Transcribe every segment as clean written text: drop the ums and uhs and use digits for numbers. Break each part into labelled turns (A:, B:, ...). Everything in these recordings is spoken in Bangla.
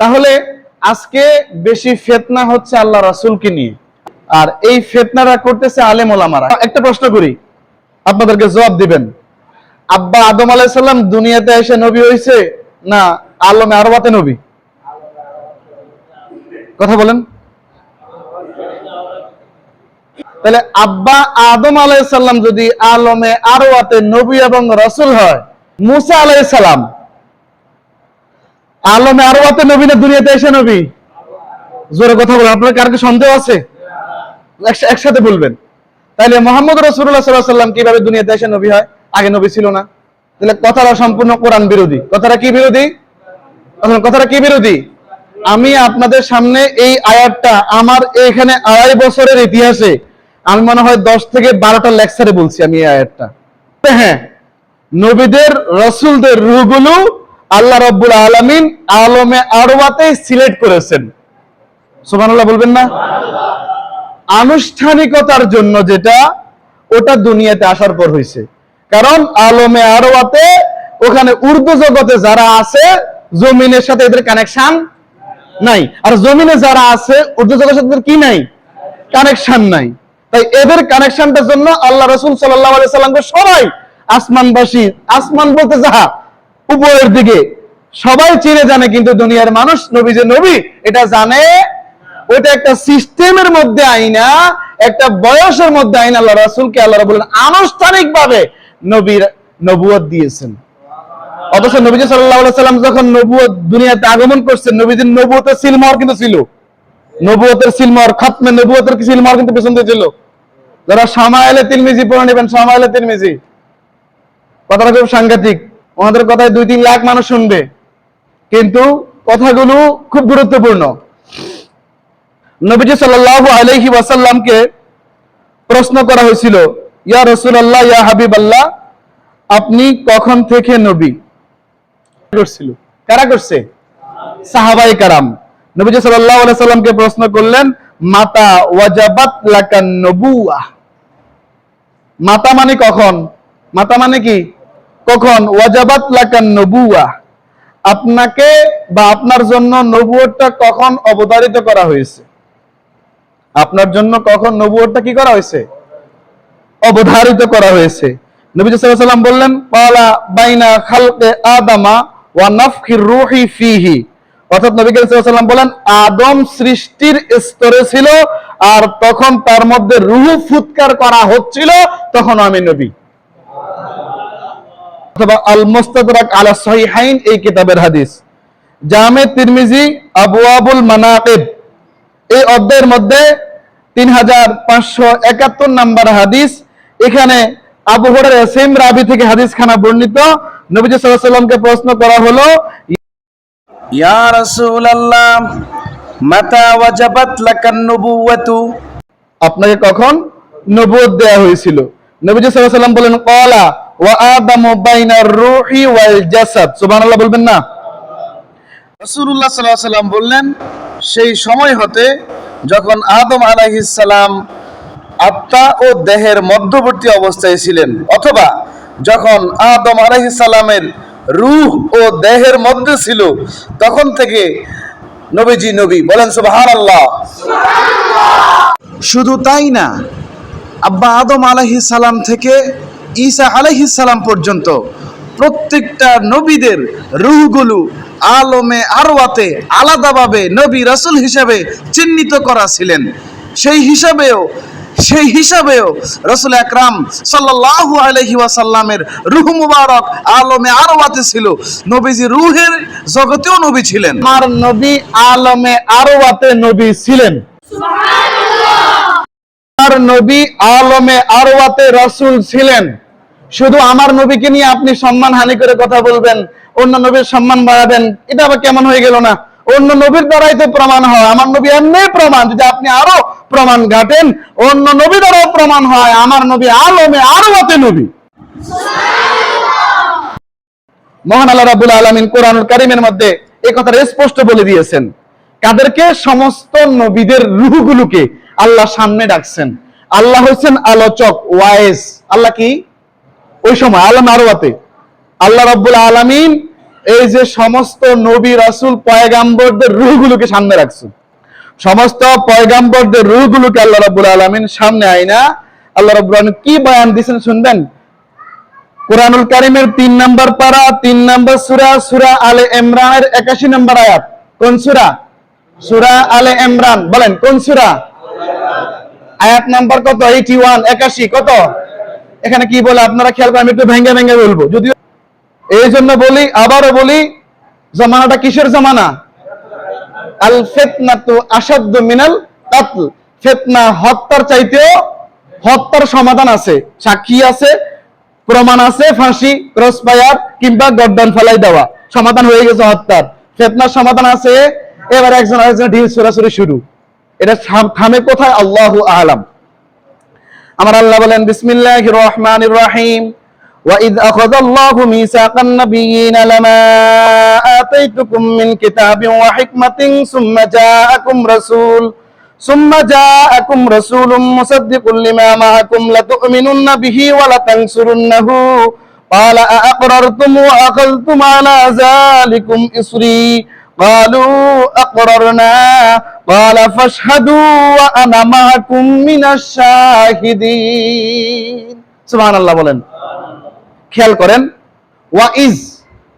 A: তাহলে আজকে বেশি ফিতনা হচ্ছে আল্লাহ রাসূলকে নিয়ে, আর এই ফিতনাটা করতেছে আলেম ওলামারা। একটা প্রশ্ন করি, আপনাদেরকে জবাব দিবেন। আব্বা আদম আলাইহিস সালাম দুনিয়াতে এসে নবী হইছে না আলমে আরওয়াতে নবী? কথা বলেন। তাহলে আব্বা আদম আলাইহিস সালাম যদি আলমে আরওয়াতে নবী এবং রাসূল হয়, মুসা আলাইহিস সালাম আলমে আরওয়াতে নবী না দুনিয়াতে এসে নবী? জোরে কথা বলেন। আপনার কার কি সন্দেহ আছে? একসাথে বলবেন। তাহলে মুহাম্মদ রাসূলুল্লাহ সাল্লাল্লাহু আলাইহি ওয়াসাল্লাম কিভাবে দুনিয়াতে এসে নবী হয়? আগে নবী ছিল না। তাহলে কথাটা সম্পূর্ণ কোরআন বিরোধী। কথাটা কি বিরোধী? কথাটা কি বিরোধী? আমি আপনাদের সামনে এই আয়াতটা আমার এখানে 2.5 বছরের ইতিহাসে আমি মনে হয় 10 থেকে 12টা লেকচারে বলছি আমি এই আয়াতটা। হ্যাঁ, নবীদের রাসূলদের রূহগুলো আল্লাহ রাব্বুল আলামিন আলমে আরওয়াতে সিলেক্ট করেছেন। সুবহানাল্লাহ বলবেন না? আনুষ্ঠানিকতার জন্য যেটা, ওটা দুনিয়াতে আসার পর হয়েছে। কারণ আলমে আরওয়াতে ওখানে উর্দু জগতে যারা আছে জমিনের সাথে এদের কানেকশন নাই, আর জমিনে যারা আছে উর্দু জগতের সাথে কি নাই, কানেকশন নাই। তাই এদের কানেকশনটার জন্য আল্লাহ রাসূল সাল্লাল্লাহু আলাইহি সাল্লামকে সবাই আসমানবাসী, আসমান বলতে যাহা উপরের দিকে সবাই চিনে জানে, কিন্তু দুনিয়ার মানুষ নবী যে নবী এটা জানে। ওইটা একটা সিস্টেমের মধ্যে আইনা, একটা বয়সের মধ্যে আইনা আল্লাহ রাসূলকে আল্লাহ রাব্বুল আলামিন আনুষ্ঠানিকভাবে নবুয়ত দিয়েছেন। অথচ নবীজি সাল্লাল্লাহু আলাইহি সাল্লাম যখন নবুয়ত দুনিয়াতে আগমন করছেন, নবীজির নবুয়তের সিলমোহর কিন্তু ছিল। নবুয়তের সিলমোহর, খাতমে নবুয়তের কি সিলমোহর কিন্তু পেছন দিয়ে ছিল। যারা শামায়েলে তিরমিজি পড়ে নেবেন, শামায়েলে তিরমিজি, কথাটা খুব সাংঘাতিক। ওনাদের কথায় 2-3 লাখ মানুষ শুনবে, কিন্তু কথাগুলো খুব গুরুত্বপূর্ণ। নবীজি সাল্লাল্লাহু আলাইহি ওয়াসাল্লামকে প্রশ্ন করা হয়েছিল, ইয়া রাসূলুল্লাহ, ইয়া হাবিবাল্লাহ, আপনি কখন থেকে নবী? করছিল কারা করছে? সাহাবায়ে কেরাম। নবীজি সাল্লাল্লাহু আলাইহি ওয়াসাল্লামকে প্রশ্ন করলেন, মাতা ওয়াজাবাত লাকান নবুওয়াহ। মাতা মানে কখন? মাতা মানে কি? কখন? ওয়াজাবাত লাকান নবুওয়াহ, আপনাকে বা আপনার জন্য নবুয়তটা কখন অবধারিত করা হয়েছে? আপনার জন্য কখন নবুয়তটা কি করা হয়েছে? অবধারিত করা হয়েছে। নবীজি সাল্লাল্লাহু আলাইহি ওয়াসাল্লাম বললেন, ক্বালা বাইনা খালকে আদামা ওয়া নাফখির রূহি ফীহি। অর্থাৎ নবী সাল্লাল্লাহু আলাইহি ওয়াসাল্লাম বলেন, আদম সৃষ্টির স্তরে ছিল, আর তখন তার মধ্যে রূহ ফুৎকার করা হচ্ছিল, তখন আমি নবী। অথবা আল মুস্তাদরাক আলা সহিহাইন এই কিতাবের হাদিস, জামে তিরমিজি আবওয়াবুল মানাকিব এই অধ্যায়ের মধ্যে 3571 নাম্বার হাদিস। এখানে আবু হুরায়রা সেম রাবি থেকে হাদিস খানা বর্ণিত। নবীজি সাল্লাল্লাহু আলাইহি ওয়াসাল্লামকে প্রশ্ন করা হলো,
B: ইয়া রাসূলুল্লাহ, মাতা ওয়াজাবাত লাকান নবুওয়াতু,
A: আপনাকে কখন নবুয়ত দেয়া হয়েছিল? নবীজি সাল্লাল্লাহু আলাইহি ওয়াসাল্লাম বলেন, ক্বালা ওয়া আদামু বাইনার রূহি ওয়াল জাসাদ। সুবহানাল্লাহ বলবেন না?
B: রাসূলুল্লাহ সাল্লাল্লাহু আলাইহি ওয়াসাল্লাম বললেন, সেই সময় হতে যখন আদম আলাইহিস সালাম আত্মা ও দেহের মধ্যবর্তী অবস্থায় ছিলেন, অথবা যখন আদম আলাইহিস সালামের রূহ ও দেহের মধ্যে ছিল, তখন থেকে নবীজি নবী। বলেন সুবহানাল্লাহ। শুধু তাই না, আব্বা আদম আলাইহিস সালাম থেকে ঈসা আলাইহিস সালাম পর্যন্ত প্রত্যেকটা নবীদের রূহগুলো আলমে আরওয়াতে আলাদাভাবে নবী রাসূল হিসেবে চিহ্নিত করা ছিলেন। সেই হিসাবেও রাসূল আকরাম সাল্লাল্লাহু আলাইহি ওয়াসাল্লামের রূহ মুবারক আলমে আরওয়াতে ছিল। নবীজি রূহের জগতেও নবী ছিলেন।
A: আমার নবী আলমে আরওয়াতে নবী ছিলেন। আমার নবী আলমে আরওয়াতে রাসূল ছিলেন। শুধু আমার নবীকে নিয়ে আপনি সম্মান হানি করে কথা বলবেন, অন্য নবীর সম্মান বাড়াবেন, এটা আবার কেমন হয়ে গেল না? অন্য নবীর দ্বারাই তো প্রমাণ হয়, আমার নবী এমনি প্রমাণ। যদি আপনি আরো প্রমাণ ঘাটেন, অন্য নবী দ্বারাও প্রমাণ হয় আমার নবী আলমে আরওয়াতে নবী। মহান আল্লাহ রাব্বুল আলামিন কোরআনুল কারীমের মধ্যে এই কথাটা স্পষ্ট বলে দিয়েছেন। কাদেরকে? সমস্ত নবীদের রূহগুলোকে আল্লাহ সামনে ডাকছেন। আল্লাহ হচ্ছেন আলোচক, ওয়াইজ। আল্লাহ কি? ওই সময় আলম আরওয়াতে আল্লাহ রাব্বুল আলামিন এই যে সমস্ত নবী রাসূল পয়গাম্বরদের রূহগুলোকে সামনে রাখছেন, সমস্ত পয়গাম্বরদের রূহগুলোকে আল্লাহ রাব্বুল আলামিন সামনে আইনা আল্লাহ রাব্বুল আলামিন কি বয়ান দিয়েছেন শুনবেন। কুরআনুল কারীমের 3 নম্বর পারা 3 নম্বর সূরা, সূরা আলে ইমরানের 81 নম্বর আয়াত। কোন সূরা? সূরা আলে ইমরান। বলেন কোন সূরা? আয়াত নাম্বার কত? 81, 81 কত? এখানে কি বলে আপনারা খেয়াল করেন, আমি একটু ভেঙ্গে ভেঙ্গে বলবো, যদিও এই জন্য বলি, আবারও বলি, জামানাটা কিসের জামানা? আল ফিতনাতু আশাদ্দু মিনাল কাতল। ফিতনা হত্যার চাইতেও, হত্যার সমাধান আছে, সাক্ষী আছে, প্রমাণ আছে, ফাঁসি, ক্রস ফায়ার কিংবা গর্দান ফেলাই দেওয়া, সমাধান হয়ে গেছে হত্যার। ফিতনার সমাধান আছে, এবার একজন আরেকজন ঢিল ছোড়াছুড়ি শুরু। এটা থামে কোথায়? আল্লাহু আ'লাম। আমার আল্লাহ বলেন বিসমিল্লাহির রহমানির রহিম, وَإِذْ أَخَذَ اللَّهُ مِيثَاقَ النَّبِيِّينَ لَمَا آتَيْتُكُم مِّن كِتَابٍ وَحِكْمَةٍ ثُمَّ جَاءَكُمْ رَسُولٌ مُصَدِّقٌ لِّمَا مَعَكُمْ لَتُؤْمِنُنَّ بِهِ وَلَتَنصُرُنَّهُ قَالَ أَأَقْرَرْتُمْ وَأَخَذْتُمْ عَلَى ذَلِكُمْ إِصْرِي قَالُوا أَقْرَرْنَا قَالَ فَاشْهَدُوا وَأَنَا مَعَكُمْ مِنَ الشَّاهِدِينَ। সুবহানাল্লাহ বলেন। খেয়াল করেন, ওয়াইজ,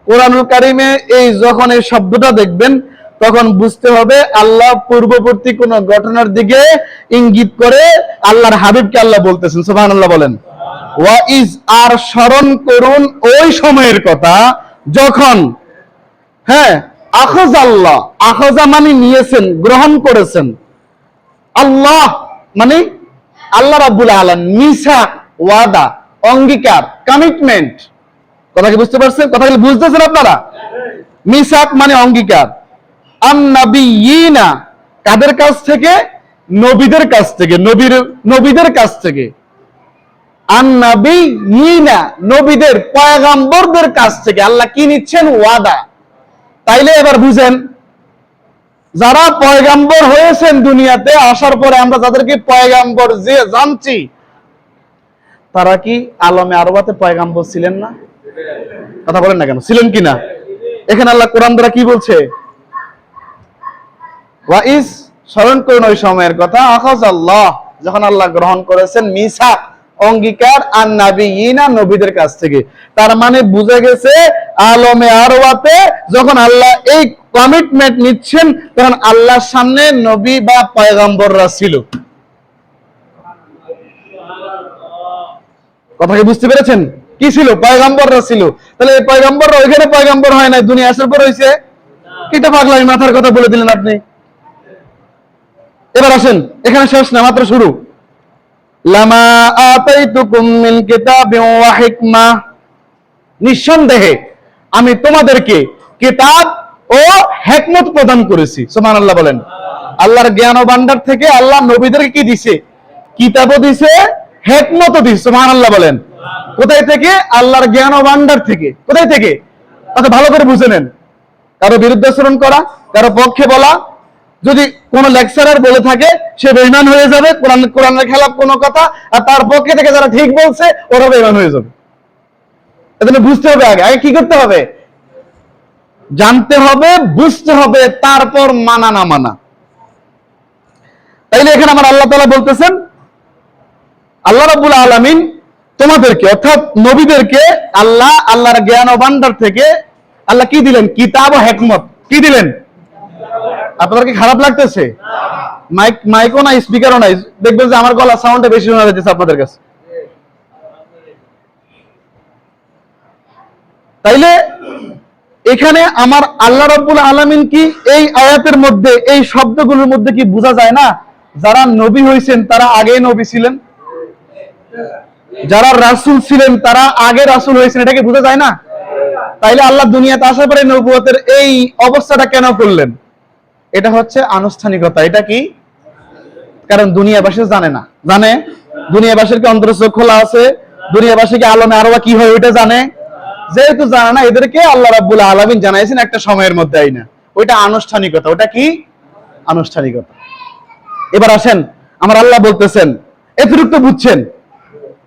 A: কোরআনুল কারীমে এই যখন এই শব্দটা দেখবেন তখন বুঝতে হবে আল্লাহ পূর্ববর্তী কোন ঘটনার দিকে ইঙ্গিত করে আল্লাহর হাবিবকে আল্লাহ বলতেছেন। সুবহানাল্লাহ বলেন। ওয়াইজ, আর স্মরণ করুন ওই সময়ের কথা যখন, হ্যাঁ, আখাজ আল্লাহ, আখাজা মানে নিয়েছেন, গ্রহণ করেছেন, আল্লাহ মানে আল্লাহ রাব্বুল আলামিন, মিসাক ওয়াদা, অঙ্গীকার, কমিটমেন্ট। কথা কি বুঝতে পারছেন? কথা কি বুঝতেছেন আপনারা? মিসাক মানে অঙ্গীকার। আন-নাবিয়িনা, কাদের কাছ থেকে? নবীদের কাছ থেকে, নবীদের কাছ থেকে। আন-নাবিয়িনা, নবীদের, পয়গাম্বরদের কাছ থেকে আল্লাহ কি নিচ্ছেন? ওয়াদা। তাইলে এবার বুঝেন, যারা পয়গাম্বর হয়েছেন দুনিয়াতে আসার পরে আমরা যাদেরকে পয়গাম্বর যে জানছি, তারা কি আলমে আরবাতে পয়গাম্বর ছিলেন না? কথা বলেন না কেন? ছিলেন কিনা? এখানে আল্লাহ কোরআন দ্বারা কি বলছে? ওয়াইজ, স্মরণ করুন ওই সময়ের কথা, আখাজ আল্লাহ, যখন আল্লাহ গ্রহণ করেছেন মিসাক, অঙ্গীকার, আন নাবিয়িনা, নবীদের কাছ থেকে। তার মানে বুঝে গেছে আলমে আরওয়াতে যখন আল্লাহ এই কমিটমেন্ট নিচ্ছেন তখন আল্লাহর সামনে নবী বা পয়গম্বররা ছিল। কথা কি বুঝতে পেরেছেন? কি ছিল? পয়গম্বররা ছিল। তাহলে এই পয়গম্বররা ওইখানে পয়গম্বর হয় নাই, দুনিয়া আসার পর হয়েছে। কিটা পাগলামি মাথার কথা বলে দিলেন আপনি। এবার আসেন, এখানে শেষ না, মাত্র শুরু। লামা আতাইতুকুম মিন কিতাবিন ওয়া হিকমা, নিঃসন্দেহে আমি তোমাদেরকে কিতাব ও হিকমত প্রদান করেছি। সুবহানাল্লাহ বলেন। আল্লাহর জ্ঞান ও ভান্ডার থেকে আল্লাহ নবীদেরকে কি দিয়েছে? কিতাবও দিয়েছে, হিকমতও দিয়েছে। সুবহানাল্লাহ বলেন। কোথায় থেকে? আল্লাহর জ্ঞান ও ভান্ডার থেকে। কোথায় থেকে? আচ্ছা ভালো করে বুঝে নেন। কারো বিরুদ্ধাচরণ করা, কারো পক্ষে বলা, যদি কোন লেকচারার বলে থাকে সে বেঈমান হয়ে যাবে, কোরআনের খেলাফ কোনো কথা, আর তার পক্ষে থেকে যারা ঠিক বলছে ওরা বেঈমান হয়ে যাবে। এজন্য বুঝতে হবে, আগে কি করতে হবে? জানতে হবে, বুঝতে হবে, তারপর মানা না মানা। তাইলে এখানে আমার আল্লাহ তাআলা বলতেছেন, আল্লাহ রাব্বুল আলামিন তোমাদেরকে অর্থাৎ নবীদেরকে আল্লাহর জ্ঞান ও ভান্ডার থেকে আল্লাহ কি দিলেন? কিতাব ও হিকমত। কি দিলেন? আপনাদের কি খারাপ লাগতেছে? মাইকও নাই, স্পিকারও নাই, দেখবেন যে আমার গলা সাউন্ডটা বেশি শোনা যাচ্ছে আপনাদের কাছে। তাইলে এখানে আমার আল্লাহ রাব্বুল আলামিন কি এই আয়াতের মধ্যে, এই শব্দগুলোর মধ্যে কি বোঝা যায় না যারা নবী হয়েছেন তারা আগে নবী ছিলেন, যারা রাসূল ছিলেন তারা আগে রাসূল হয়েছেন? এটাকে বোঝা যায় না? তাইলে আল্লাহ দুনিয়াতে আসার পরে নবুয়তের এই অবস্থাটা কেন করলেন? এটা হচ্ছে আনুষ্ঠানিকতা। এটা কি? কারণ দুনিয়াবাসী জানে না। জানে? দুনিয়াবাসীর কি অন্তরচোখ খোলা আছে? দুনিয়াবাসী কি আলমে আরওয়া কি হয় ওইটা জানে? যেহেতু জানে না, এদেরকে আল্লাহ রাব্বুল আলামিন জানাইছেন একটা সময়ের মধ্যে আইনা। ওইটা আনুষ্ঠানিকতা। ওটা কি? আনুষ্ঠানিকতা। এবার আসেন, আমার আল্লাহ বলতেছেন, এতটুকু তো বুঝছেন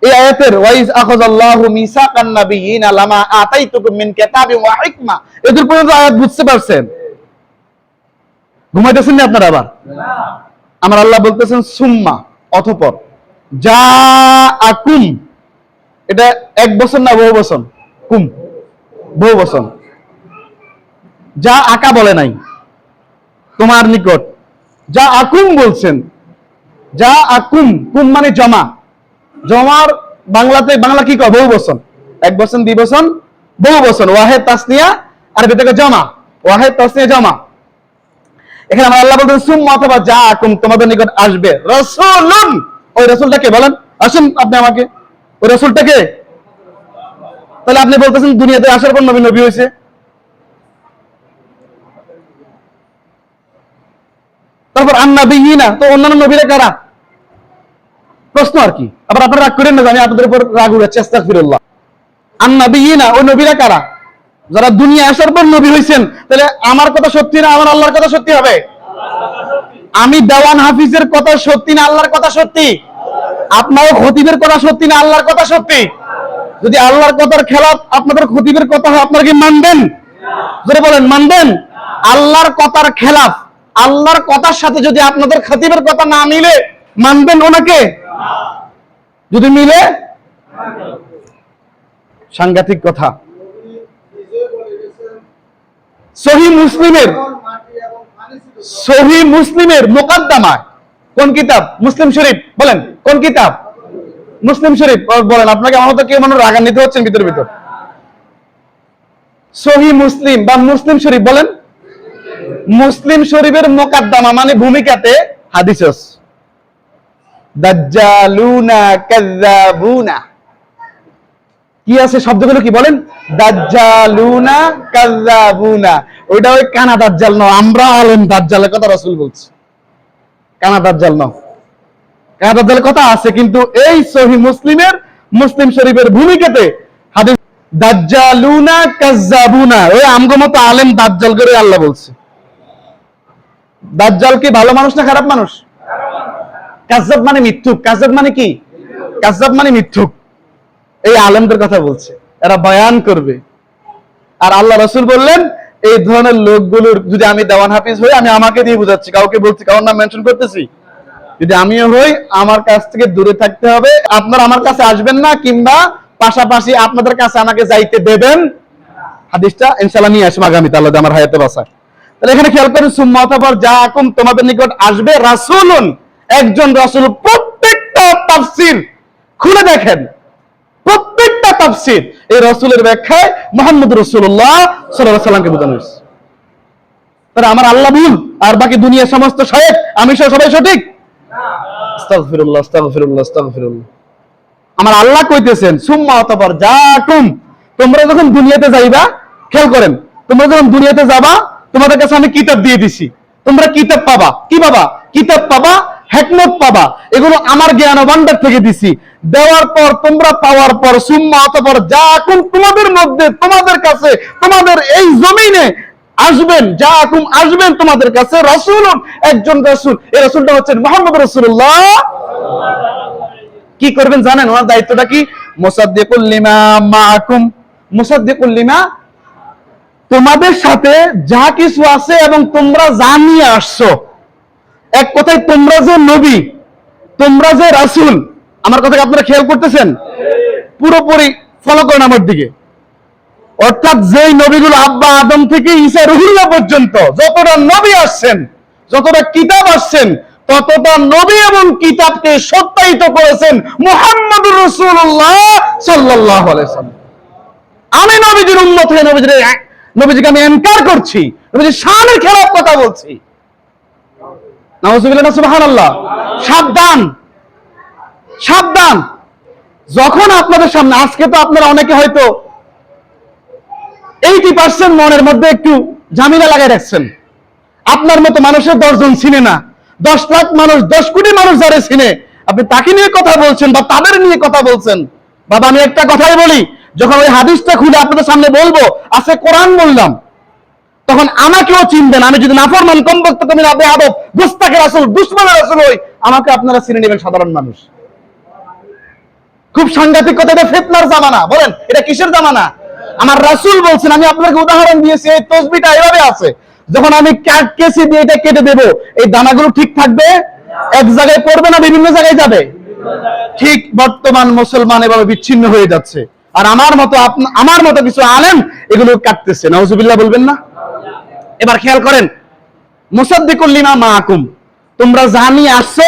A: এই আয়াতের ওয়াইজ আখাযাল্লাহু মিসাকান নাবিয়িনা লামা আতাইতুকুম মিন কিতাবিন ওয়া হিকমা, এদের পর্যন্ত আয়াত বুঝতে পারছেন? ঘুমাইতেছেন না আপনারা? আবার আমার আল্লাহ বলতেছেন সুম্মা, অতঃপর, জাআকুম, এটা এক বছর না বহু বছর? কুম, বহু বছর। যা আকা বলে নাই, তোমার নিকট, যা আকুম বলছেন। যা আকুম, কুম মানে জমা, জমার বাংলাতে, বাংলা কি কয়? বহু বছর। এক বছর, দুই বছর, বহু বছর। ওয়াহেদ তাসনিয়া, আরবি থেকে জমা, ওয়াহেদ তাসনিয়া জমা। এখানে আমার আল্লাহ বলতেন সুম্মা, অথবা যা আকুম, তোমাদের নিকট আসবে রাসূলুন। ওই রাসূলটাকে বলেন, আসুন আপনি আমাকে, ওই রাসূলটাকে। তাহলে আপনি বলতেছেন দুনিয়াতে আসার পর নবী নবী হয়েছে। তারপর আন-নাবিয়িনা, তো অন্যান্য নবীরা কারা? প্রশ্ন আর কি। আবার আপনারা রাগ করেন না, আমি আপনাদের উপর রাগ উড়াচ্ছি, আস্তাগফিরুল্লাহ। আন-নাবিয়িনা, ওই নবীরা কারা? যারা দুনিয়া আসার পর নবী হয়েছেন। তাহলে আমার কথা সত্যি না আমার আল্লাহর কথা সত্যি হবে? আমি দেওয়ান হাফিজের কথা সত্যি না আল্লাহর কথা সত্যি? আপনার খতিবের কথা সত্যি না আল্লাহর কথা সত্যি? যদি আল্লাহর কথার খেলাফ আপনাদের খতিবের কথা হয়, আপনারা কি মানবেন? জোরে বলেন, মানবেন? আল্লাহর কথার খেলাফ, আল্লাহর কথার সাথে যদি আপনাদের খতিবের কথা না মিলে, মানবেন ওনাকে? যদি মিলে, সাংঘাতিক কথা। সহিহ মুসলিমের মুকাদ্দামায় কোন কিতাব? মুসলিম শরীফ। বলেন কোন কিতাব? মুসলিম শরীফ। বলেন, আপনাকে আমার মতো কেউ মনে রাগান্বিত হচ্ছেন ভিতর ভিতর? সহিহ মুসলিম বা মুসলিম শরীফ, বলেন। মুসলিম শরীফের মুকাদ্দামা মানে ভূমিকাতে হাদিস আছে, দাজ্জালুনা কাযাবুনা। কি আছে শব্দগুলো? কি বলেন? দাজ্জালুনা কাযাবুনা। ওইটা ওই কানা দাজ্জাল নয়, আমরা আলেম দাজ্জালের কথা রাসূল বলছে, কানা দাজ্জাল নয়। কানা দাজ্জালের কথা আছে, কিন্তু এই সহিহ মুসলিমের, মুসলিম শরীফের ভূমিকাতে হাদিস দাজ্জালুনা কাযাবুনা, ওই আমগো মতো আলেম দাজ্জাল করে আল্লাহ বলছে। দাজ্জাল কি ভালো মানুষ না খারাপ মানুষ? কাযাব মানে মিথ্যুক। কাযাব মানে কি? কাযাব মানে মিথ্যুক। এই আলেমদের কথা বলছে, এরা বয়ান করবে। আর আল্লাহ রাসূল বললেন, এই ধরনের লোকগুলোর যদি আমি দেওয়ান হাফিজ হই, আমি আমাকে দিয়ে বুঝাচ্ছি, কাউকে বলছি, কারোর নাম মেনশন করতেছি, যদি আমিও হই, আমার কাছ থেকে দূরে থাকতে হবে। আপনারা আমার কাছে আসবেন না, কিংবা পাশাপাশি আপনাদের কাছে আমাকে যাইতে দেবেন। হাদিসটা ইনশাআল্লাহ নিয়ে আসবো আগামীতে, আল্লাহ আমার হায়াতে বাঁচায়। তাহলে এখানে খেয়াল করেন, সুম্মা, অতঃপর জাআকুম, তোমাদের নিকট আসবে রাসূলুন, একজন রাসূল। প্রত্যেকটা তাফসীর খুলে দেখেন, প্রত্যেকটা তাফসীর এই রাসূলের ব্যাখ্যায় মুহাম্মদ রাসূলুল্লাহ সাল্লাল্লাহু আলাইহি সাল্লামকে বোঝানো হয়েছে। তাহলে আমার আল্লাহ ভুল আর বাকি দুনিয়ার সমস্ত শায়েখ আমি সহ সবাই সঠিক? আস্তাগফিরুল্লাহ, আস্তাগফিরুল্লাহ, আস্তাগফিরুল্লাহ। আমার আল্লাহ কইতেছেন সুম্মা, অতঃপর জাআকুম, তোমরা যখন দুনিয়াতে যাইবা, খেয়াল করেন, তোমরা যখন দুনিয়াতে যাবা, তোমাদের কাছে আমি কিতাব দিয়ে দিছি, তোমরা কিতাব পাবা। কি পাবা? কিতাব পাবা, হিকমত পাবা। এগুলো আমার জ্ঞান ভান্ডার থেকে দিছি। দেওয়ার পর, তোমরা পাওয়ার পর, সুম্মা, অতঃপর জাআকুম, তোমাদের মধ্যে, তোমাদের কাছে, তোমাদের এই জমিনে আসবেন, জাআকুম, আসবেন তোমাদের কাছে রাসূলুন, একজন রাসূল। এই রাসূলটা হচ্ছেন মুহাম্মদ রাসূলুল্লাহ। কি করবেন জানেন? ওনার দায়িত্বটা কি? মুসাদ্দিকুল লিমা মাআকুম, মুসাদ্দিকুল লিমা, তোমাদের সাথে যা কিছু আছে এবং তোমরা যা নিয়ে আসছো, এক কথায় তোমরা যে নবী, তোমরা যে রাসূল, আমার কথা আপনারা খেয়াল করতেছেন? পুরোপুরি ফলো করেন আমার দিকে। অর্থাৎ যেই নবীগুলো আব্বা আদম থেকে ঈসা রুহুল্লাহ পর্যন্ত যতটা নবী আসছেন, যতটা কিতাব আসছেন, ততটা নবী এবং কিতাবকে সত্যায়িত করেছেন মুহাম্মদুর রাসূলুল্লাহ সাল্লাল্লাহু আলাইহি ওয়াসাল্লাম। আমি নবীজির উম্মত হয়ে নবীজিকে আমি ইনকার করছি, নবীজির শানের খেলাফ কথা বলছি। নাউযুবিল্লাহ, সুবহানাল্লাহ। সাবধান, সাবধান। যখন আপনাদের সামনে, আজকে তো আপনারা অনেকে হয়তো 80% মনের মধ্যে একটু ঝামেলা লাগাই রাখছেন। আপনার মতো মানুষের 10 জন চিনে না, 10 লাখ মানুষ, 10 কোটি মানুষ যারা চিনে, আপনি তাকে নিয়ে কথা বলছেন বা তাদের নিয়ে কথা বলছেন। বাবা, আমি একটা কথাই বলি, যখন ওই হাদিসটা খুলে আপনাদের সামনে বলবো, আছে কোরআন বললাম, তখন আমাকেও চিনবেন। আমি যদি নাফরমান, কমবক্ত, তুমি না বেয়াদব, গুস্তাখের রাসূল, দুশমনের রাসূল হই, আমাকে আপনারা চিনে নেবেন, সাধারণ মানুষ। খুব সাংঘাতিক কথা, এটা ফিতনার জামানা। বলেন এটা কিসের জামানা? আমার রাসূল বলছেন, আমি আপনাকে উদাহরণ দিয়েছি, এই তসবিটা এভাবে আছে, যখন আমি কেসি দিয়ে এটা কেটে দেব, এই দানাগুলো ঠিক থাকবে? এক জায়গায় পড়বে না বিভিন্ন জায়গায় যাবে? ঠিক বর্তমান মুসলমান এভাবে বিচ্ছিন্ন হয়ে যাচ্ছে, আর আমার মতো কিছু আলেম এগুলো কাটতেছে। নাউজুবিল্লাহ বলবেন না? এবার খেয়াল করেন, মুসাদ্দিকুল লিমা মাআকুম, তোমরা যা নিয়ে আসছো,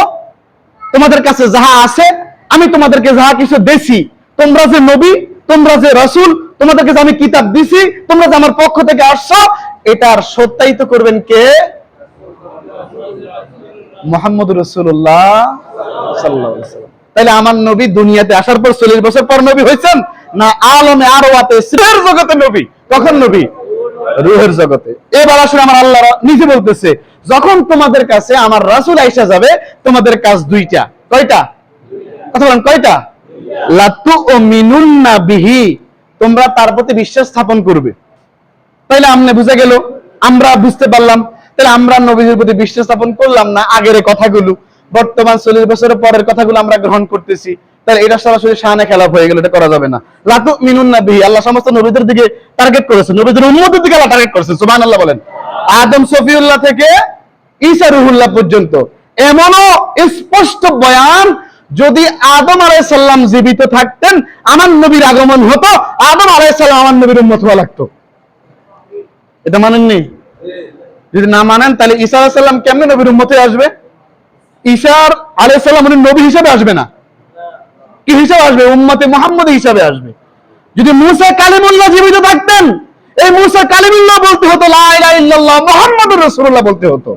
A: তোমাদের কাছে যাহা আছে, আমি তোমাদেরকে যাহা কিছু দিছি, তোমরা যে নবী, তোমরা যে রাসূল, তোমাদেরকে যে আমি কিতাব দিছি, তোমরা যে আমার পক্ষ থেকে আসছো, এটার সত্যায়িত করবেন কে? মুহাম্মদুর রাসূলুল্লাহ সাল্লাল্লাহু আলাইহি ওয়াসাল্লাম। তাহলে আমার নবী দুনিয়াতে আসার পর 40 বছর পর নবী হয়েছেন না আলমে আরওয়াতে সিরের জগতে নবী? কখন নবী? রূহের জগতে। এবার আসলে আমার আল্লাহ নিজে বলতেছে, যখন তোমাদের কাছে আমার রাসূল আইসা যাবে, তোমাদের কাজ দুইটা। কয়টা? কথা বলেন, কয়টা? লাতু ও মিনুন্না বিহি, তোমরা তার প্রতি বিশ্বাস স্থাপন করবে। তাইলে আমনে বুঝে গেল, আমরা বুঝতে পারলাম, তাহলে আমরা নবীর প্রতি বিশ্বাস স্থাপন করলাম না, আগের কথাগুলো, বর্তমান 40 বছরের পরের কথাগুলো আমরা গ্রহণ করতেছি, তাহলে এটা সরাসরি শানে খেলাপ হয়ে গেল, এটা করা যাবে না। লাতু মিনুন্না বিহি, আল্লাহ সমস্ত নবীদের দিকে টার্গেট করেছেন, নবীদের উম্মতের দিকে আল্লাহ টার্গেট করেছেন। সুবহানাল্লাহ বলেন। আদম সফিউল্লাহ থেকে ঈসা রুহুল্লাহ পর্যন্ত এমনও স্পষ্ট বয়ান, যদি আদম আলাইহিস সালাম জীবিত থাকতেন, আমার নবীর আগমন হতো, আদম আলাইহিস সালাম আমার নবীর উম্মত হওয়া লাগতো। এটা মানেননি? যদি না মানেন, তাহলে ঈসা আলাইহিস সালাম কেমনে নবীর উম্মতে আসবে? ঈসা আলাইহিস সালাম উনি নবী হিসেবে আসবে না, কি হিসেবে আসবে? উম্মতে মুহাম্মদী হিসেবে আসবে। যদি মুসা কালিমুল্লাহ জীবিত থাকতেন, এই মুসা কালিমুল্লাহ বলতে হতো, লা ইলাহা ইল্লাল্লাহ মুহাম্মাদুর রাসূলুল্লাহ বলতে হতো।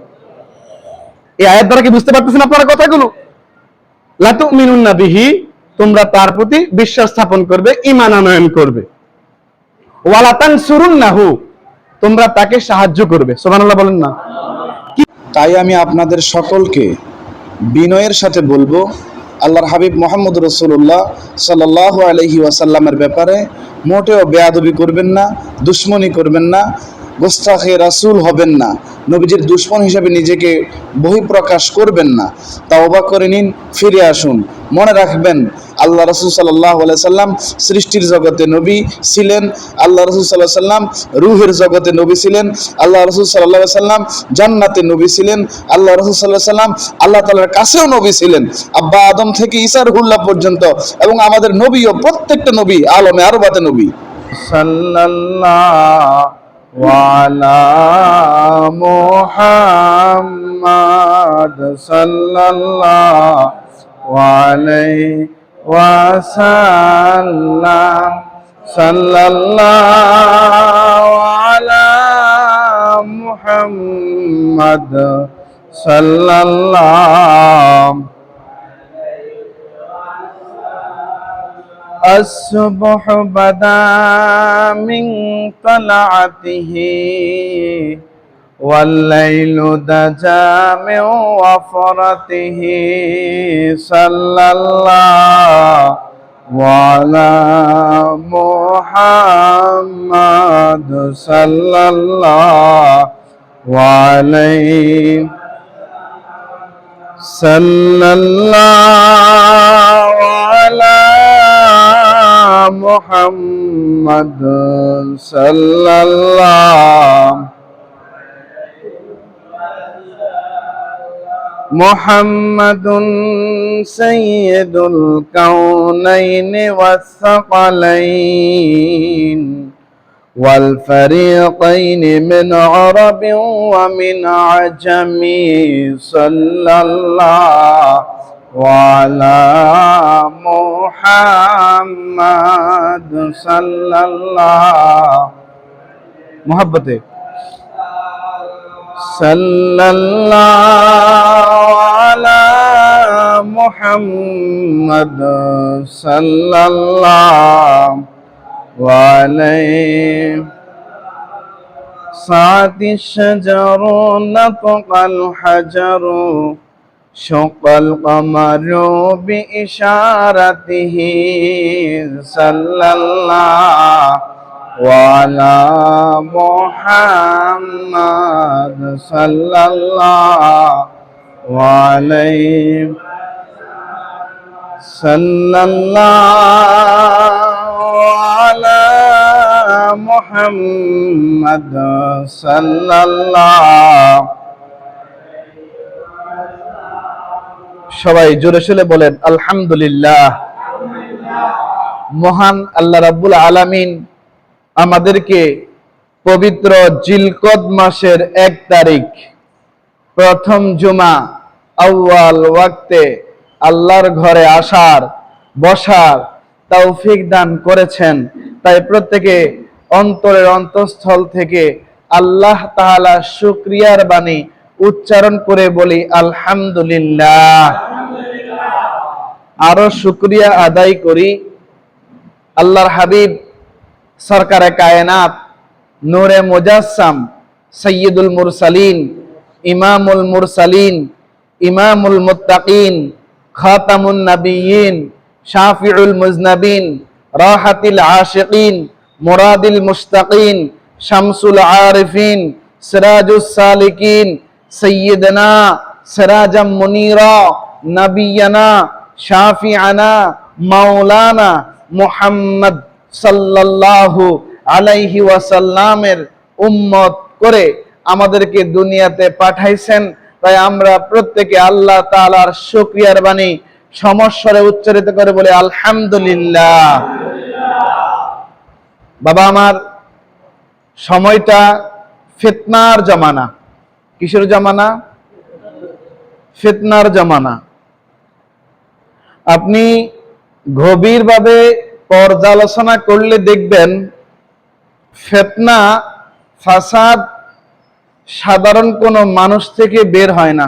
A: এই আয়াত দ্বারা কি বুঝতে পারতেছেন আপনারা কথাগুলো? লা তুমিনুন্না বিহি, তোমরা তার প্রতি বিশ্বাস স্থাপন করবে, ঈমান আনয়ন করবে। ওয়ালা তানসুরুন্নাহু, তোমরা তাকে সাহায্য করবে। সুবহানাল্লাহ বলেন না?
B: তাই আমি আপনাদের সকলকে বিনয়ের সাথে বলবো, আল্লাহর হাবিব মুহাম্মদ রাসূলুল্লাহ সাল্লাল্লাহু আলাইহি ওয়াসাল্লামের ব্যাপারে মোটেও বেয়াদবি করবেন না, দুশমনি করবেন না, গোস্তাখে রাসূল হবেন না, নবীজির দুশমন হিসেবে নিজেকে বহিঃপ্রকাশ করবেন না। তাওবা করে নিন, ফিরে আসুন। মনে রাখবেন, আল্লাহ রাসূল সাল্লাল্লাহু আলাইহি সাল্লাম সৃষ্টির জগতে নবী ছিলেন, আল্লাহ রাসূল সাল্লাল্লাহু আলাইহি সাল্লাম রূহের জগতে নবী ছিলেন, আল্লাহ রাসূল সাল্লাল্লাহু আলাইহি সাল্লাম জান্নাতে নবী ছিলেন, আল্লাহ রাসূল সাল্লাল্লাহু আলাইহি সাল্লাম আল্লাহ তাআলার কাছেও নবী ছিলেন, আব্বা আদম থেকে ঈসা রুহুল্লাহ পর্যন্ত, এবং আমাদের নবীও প্রত্যেকটা নবী আলমে আরবাতে নবী।
A: সাল্লাল্লাহু আলা মুহাম্মাদ সাল্লাল্লাহু আলাইহি ওয়াসাল্লাম, সাল্লাল্লাহু আলা মুহাম্মাদ সাল্লাল্লাহু। الصبح بدا من طلعته والليل دجى من وفرته، صلى الله على محمد صلى الله عليه صلى الله على محمد صلى الله. محمد سيد الكونين والثقلين والفريقين من عرب ومن عجم، صلى الله وعلى محمد صلى الله محبته صلى الله على محمد صلى الله عليه. صعد الشجر نطق الحجر شق القمر بإشارته، صلى الله وعلى محمد صلى الله عليه সাল্লাল্লাহু আলা মুহাম্মাদ সাল্লাল্লাহু। সবাই জোরে সোরে বলেন আলহামদুলিল্লাহ। মহান আল্লাহ রাব্বুল আলামিন আমাদেরকে পবিত্র জিলকদ মাসের 1 তারিখ প্রথম জুমা আউয়াল ওয়াক্তে আল্লাহর ঘরে আসার বসার তৌফিক দান করেছেন। তাই প্রত্যেকে অন্তরের অন্তঃস্থল থেকে আল্লাহ তাআলা শুকরিয়ার বাণী উচ্চারণ করে বলি আলহামদুলিল্লাহ। আরো শুকরিয়া আদায় করি আল্লাহর হাবিব সরকারে কায়নাত নূরে মুজাসসাম সাইয়্যিদুল মুরসালিন ইমামুল মুরসালিন ইমামুল মুত্তাকিন খাতামুন নাবিয়্যিন শাফিউল মুজনাবিন রাহাতিল আশিকিন মুরাদিল মুশতাকিন শামসুল আরিফিন সিরাজুস সালিকিন সাইয়্যিদানা সিরাজাম মুনীরা নবিয়ানা শাফিআনা মাওলানা মুহাম্মদ সাল্লাল্লাহু আলাইহি ওয়াসাল্লামের উম্মত করে আমাদেরকে দুনিয়াতে পাঠাইছেন। তাই আমরা প্রত্যেকে আল্লাহ তাআলার শুকরিয়ার বাণী সমস্বরে উচ্চারিত করে বলে আলহামদুলিল্লাহ। বাবা আমার, সময়টা ফিতনার জামানা। কিসের জামানা? ফিতনার জামানা। আপনি গভীরভাবে পর্যালোচনা করলে দেখবেন ফিতনা ফাসাদ সাধারণ কোনো মানুষ থেকে বের হয় না।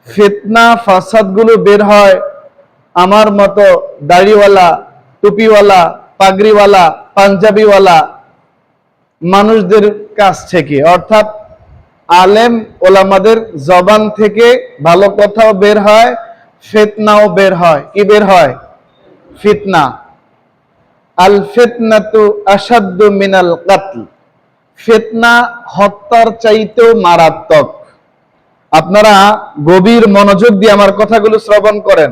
A: ফিতনা ফাসাদ গুলো বের হয় আমার মতো দাড়িওয়ালা, টুপিওয়ালা, পাগড়িওয়ালা, পাঞ্জাবিওয়ালা মানুষদের কাছ থেকে, অর্থাৎ আলেম ওলামাদের জবান থেকে ভালো কথাও বের হয়, ফিতনাও বের হয়। কি বের হয়? ফিতনা। আল ফিতনাতু আশাদ্দু মিনাল কাতল। ফিতনা হত্যার চাইতেও মারাত্মক। আপনারা গভীর মনোযোগ দিয়ে আমার কথাগুলো শ্রবণ করেন,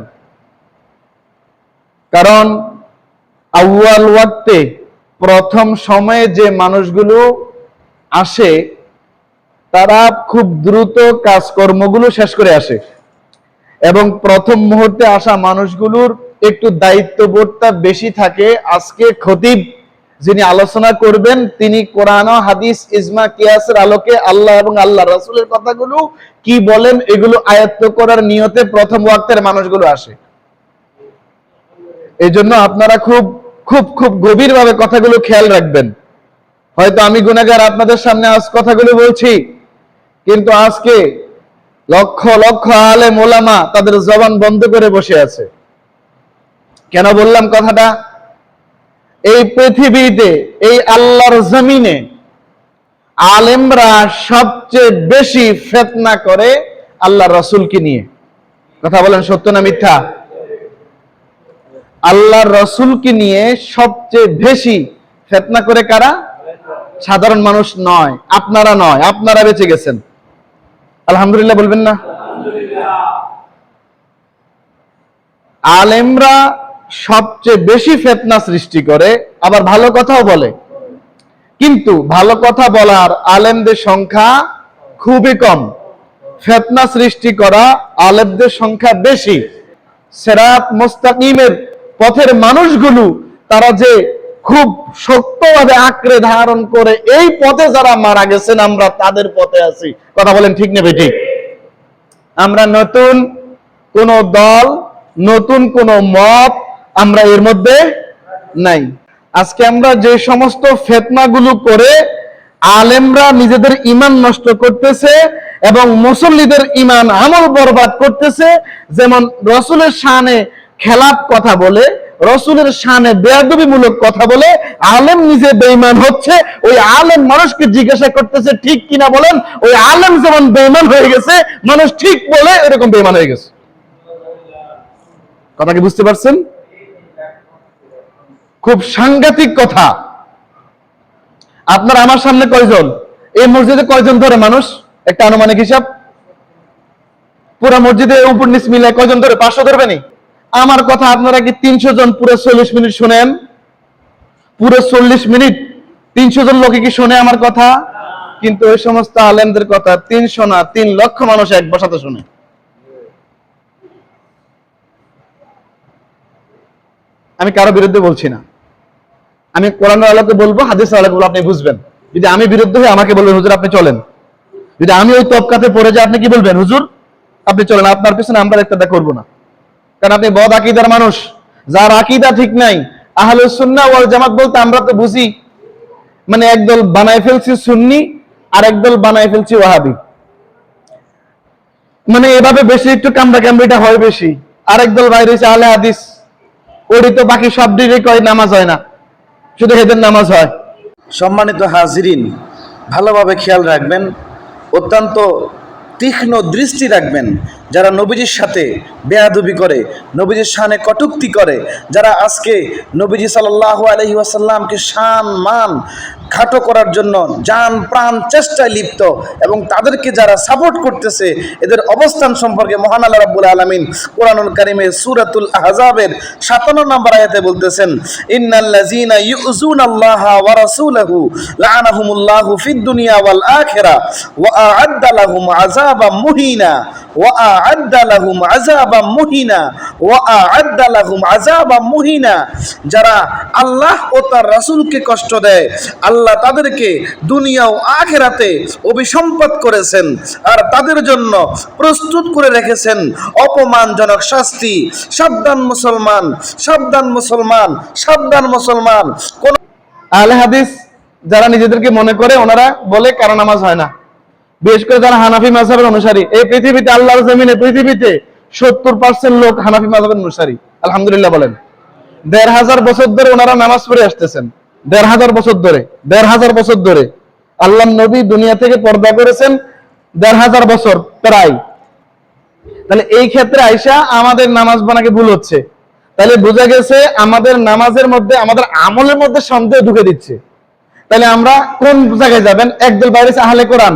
A: কারণ আউয়াল ওয়াক্তে প্রথম সময়ে যে মানুষগুলো আসে তারা খুব দ্রুত কাজকর্মগুলো শেষ করে আসে, এবং প্রথম মুহূর্তে আসা মানুষগুলোর একটু দায়িত্ববোধটা বেশি থাকে। আজকে খতিব যিনি আলোচনা করবেন তিনি কোরআন ও হাদিস ইজমা কিয়াসের আলোকে আল্লাহ এবং আল্লাহ রাসূলের কথাগুলো কি বলেন এগুলো আয়ত্ত করার নিয়তে প্রথম ওয়াক্তের মানুষগুলো আসে। এই জন্য আপনারা খুব খুব খুব গভীরভাবে কথাগুলো খেয়াল রাখবেন। হয়তো আমি গুনাহগার আপনাদের সামনে আজ কথাগুলো বলছি, কিন্তু আজকে লক্ষ লক্ষ আলেম ওলামা তাদের জবান বন্ধ করে বসে আছে। কেন বললাম কথাটা? এই পৃথিবীতে, এই আল্লাহর জমিনে আলেমরা সবচেয়ে বেশি ফিতনা করে আল্লাহর রাসূলকে নিয়ে। কথা বলেন সত্য না মিথ্যা? আল্লাহর রাসূলকে নিয়ে সবচেয়ে বেশি ফিতনা করে কারা? সাধারণ মানুষ নয়, আপনারা নয়, আপনারা বেঁচে গেছেন। আলহামদুলিল্লাহ বলবেন না? আলেমরা সবচেয়ে বেশি ফিতনা সৃষ্টি করে, আবার ভালো কথাও বলে, কিন্তু ভালো কথা বলার আলেমদের সংখ্যা খুবই কম। ফিতনা সৃষ্টি করা আলেমদের সংখ্যা বেশি। সিরাত মুস্তাকিমের পথের মানুষগুলো তারা যে খুব শক্তভাবে আঁকড়ে ধারণ করে এই পথে যারা মারা গেছেন, আমরা তাদের পথে আছি। কথা বলেন ঠিক নেবে ঠিক? আমরা নতুন কোন দল, নতুন কোন মত আমরা এর মধ্যে নাই। আজকে আমরা যে সমস্ত ফিতনাগুলো করে আলেমরা নিজেদের ঈমান নষ্ট করতেছে এবং মুসল্লিদের ঈমান আমল বরবাদ করতেছে, যেমন রাসূলের শানে খেলাফ কথা বলে, রাসূলের শানে বেয়াদবিমূলক কথা বলে আলেম নিজে বেঈমান হচ্ছে। ওই আলেম মানুষকে জিজ্ঞাসা করতেছে ঠিক কিনা বলেন, ওই আলেম যেমন বেঈমান হয়ে গেছে, মানুষ ঠিক বলে এরকম বেঈমান হয়ে গেছে। কথা কি বুঝতে পারছেন? খুব সাংঘাতিক কথা। আপনার আমার সামনে কয়জন? এই মসজিদে কয়জন ধরে মানুষ? একটা আনুমানিক হিসাব। পুরা মসজিদে উপর নিচ মিলে কয়জন ধরে? 500 ধরবে নি? আমার কথা আপনারা কি 300 জন পুরো 40 মিনিট শুনেন? পুরো 40 মিনিট 300 জন লোকে কি শুনে আমার কথা? কিন্তু ওই সমস্ত আলেমদের কথা 300 না 3 লক্ষ মানুষ এক বসাতে শুনে। আমি কারো বিরুদ্ধে বলছি না, আমি কোরআনের আলোকে বলবো, হাদিসের আলোকে বলবো, আপনি বুঝবেন। যদি আমি বিরুদ্ধে হই আমাকে বলবেন হুজুর আপনি চলেন। যদি আমি ওই তবকাতে পড়ে যাই আপনি কি বলবেন? হুজুর আপনি চলেন, আপনার পিছনে আমরা একটা করবো না। কারণ আপনি বদ আকীদার মানুষ, যার আকীদা ঠিক নাই। আহলুস সুন্নাহ ওয়াল জামাত বলতে আমরা তো বুঝি মানে একদল বানায় ফেলছি সুন্নি আর একদল বানায় ফেলছি ওয়াহাবি, মানে এভাবে বেশি একটু কামড়া কামড়িটা হয় বেশি। আরেক দল বাইরে হচ্ছে আহলে হাদিস, ওরই তো বাকি সব দিকে কয় নামাজ হয় না, শুধু হেদের নামাজ হয়।
B: সম্মানিত হাজিরিন, ভালোভাবে খেয়াল রাখবেন, অত্যন্ত তীক্ষ্ণ দৃষ্টি রাখবেন। যারা নবীজির সাথে বেয়াদবি করে, নবীজির শানে কটূক্তি করে, যারা আজকে নবীজি সাল্লাল্লাহু আলাইহি ওয়াসাল্লামকে শান মান খাটো করার জন্য জান প্রাণ চেষ্টায় লিপ্ত, এবং তাদেরকে যারা সাপোর্ট করতেছে, এদের অবস্থান সম্পর্কে মহান আল্লাহ রাব্বুল আলামিন কোরআনুল কারীমের সূরাতুল আহজাবের 57 নম্বর আয়াতে বলতেছেন, ইন্নাল্লাযীনা ইউযুনাল্লাহা ওয়া রাসূলাহু লাআনাহুমুল্লাহু ফিদ দুনিয়া ওয়াল আখিরা ওয়া আ'আদ্দা লাহুম আযাবাম মুহিনা ওয়া আ'আদ্দা লাহুম আযাবাম মুহিনা ওয়া আ'আদ্দা লাহুম আযাবাম মুহিনা। যারা আল্লাহ ও তার রাসূলকে কষ্ট দেয়, আল্লাহ তাদেরকে দুনিয়া ও আখিরাতে অভিসম্পদ করেছেন, আর তাদের জন্য প্রস্তুত করে রেখেছেন অপমানজনক শাস্তি। সাবধান মুসলমান, সাবধান মুসলমান, সাবধান মুসলমান। কোন
A: আহলে হাদিস যারা নিজেদেরকে মনে করে, ওনারা বলে কারো নামাজ হয় না। বিশেষ করে যারা হানাফি মাযহাবের অনুসারী, এই পৃথিবীতে আল্লাহর জমিনে পৃথিবীতে 70% লোক হানাফি মাযহাবের অনুসারী। আলহামদুলিল্লাহ বলেন। 1500 বছর ধরে ওনারা নামাজ পড়ে আসতেছেন। 1500 বছর ধরে, 1500 বছর ধরে আল্লাহর নবী দুনিয়া থেকে পর্দা করেছেন 1500 বছর প্রায়। তাহলে এই ক্ষেত্রে আয়েশা আমাদের নামাজ বানাকে ভুল হচ্ছে, তাহলে বোঝা গেছে আমাদের নামাজের মধ্যে, আমাদের আমলের মধ্যে সন্দেহ ঢুকে দিচ্ছে। তাহলে আমরা কোন জায়গায় যাবেন? একদল বাইরে আহলে কোরআন,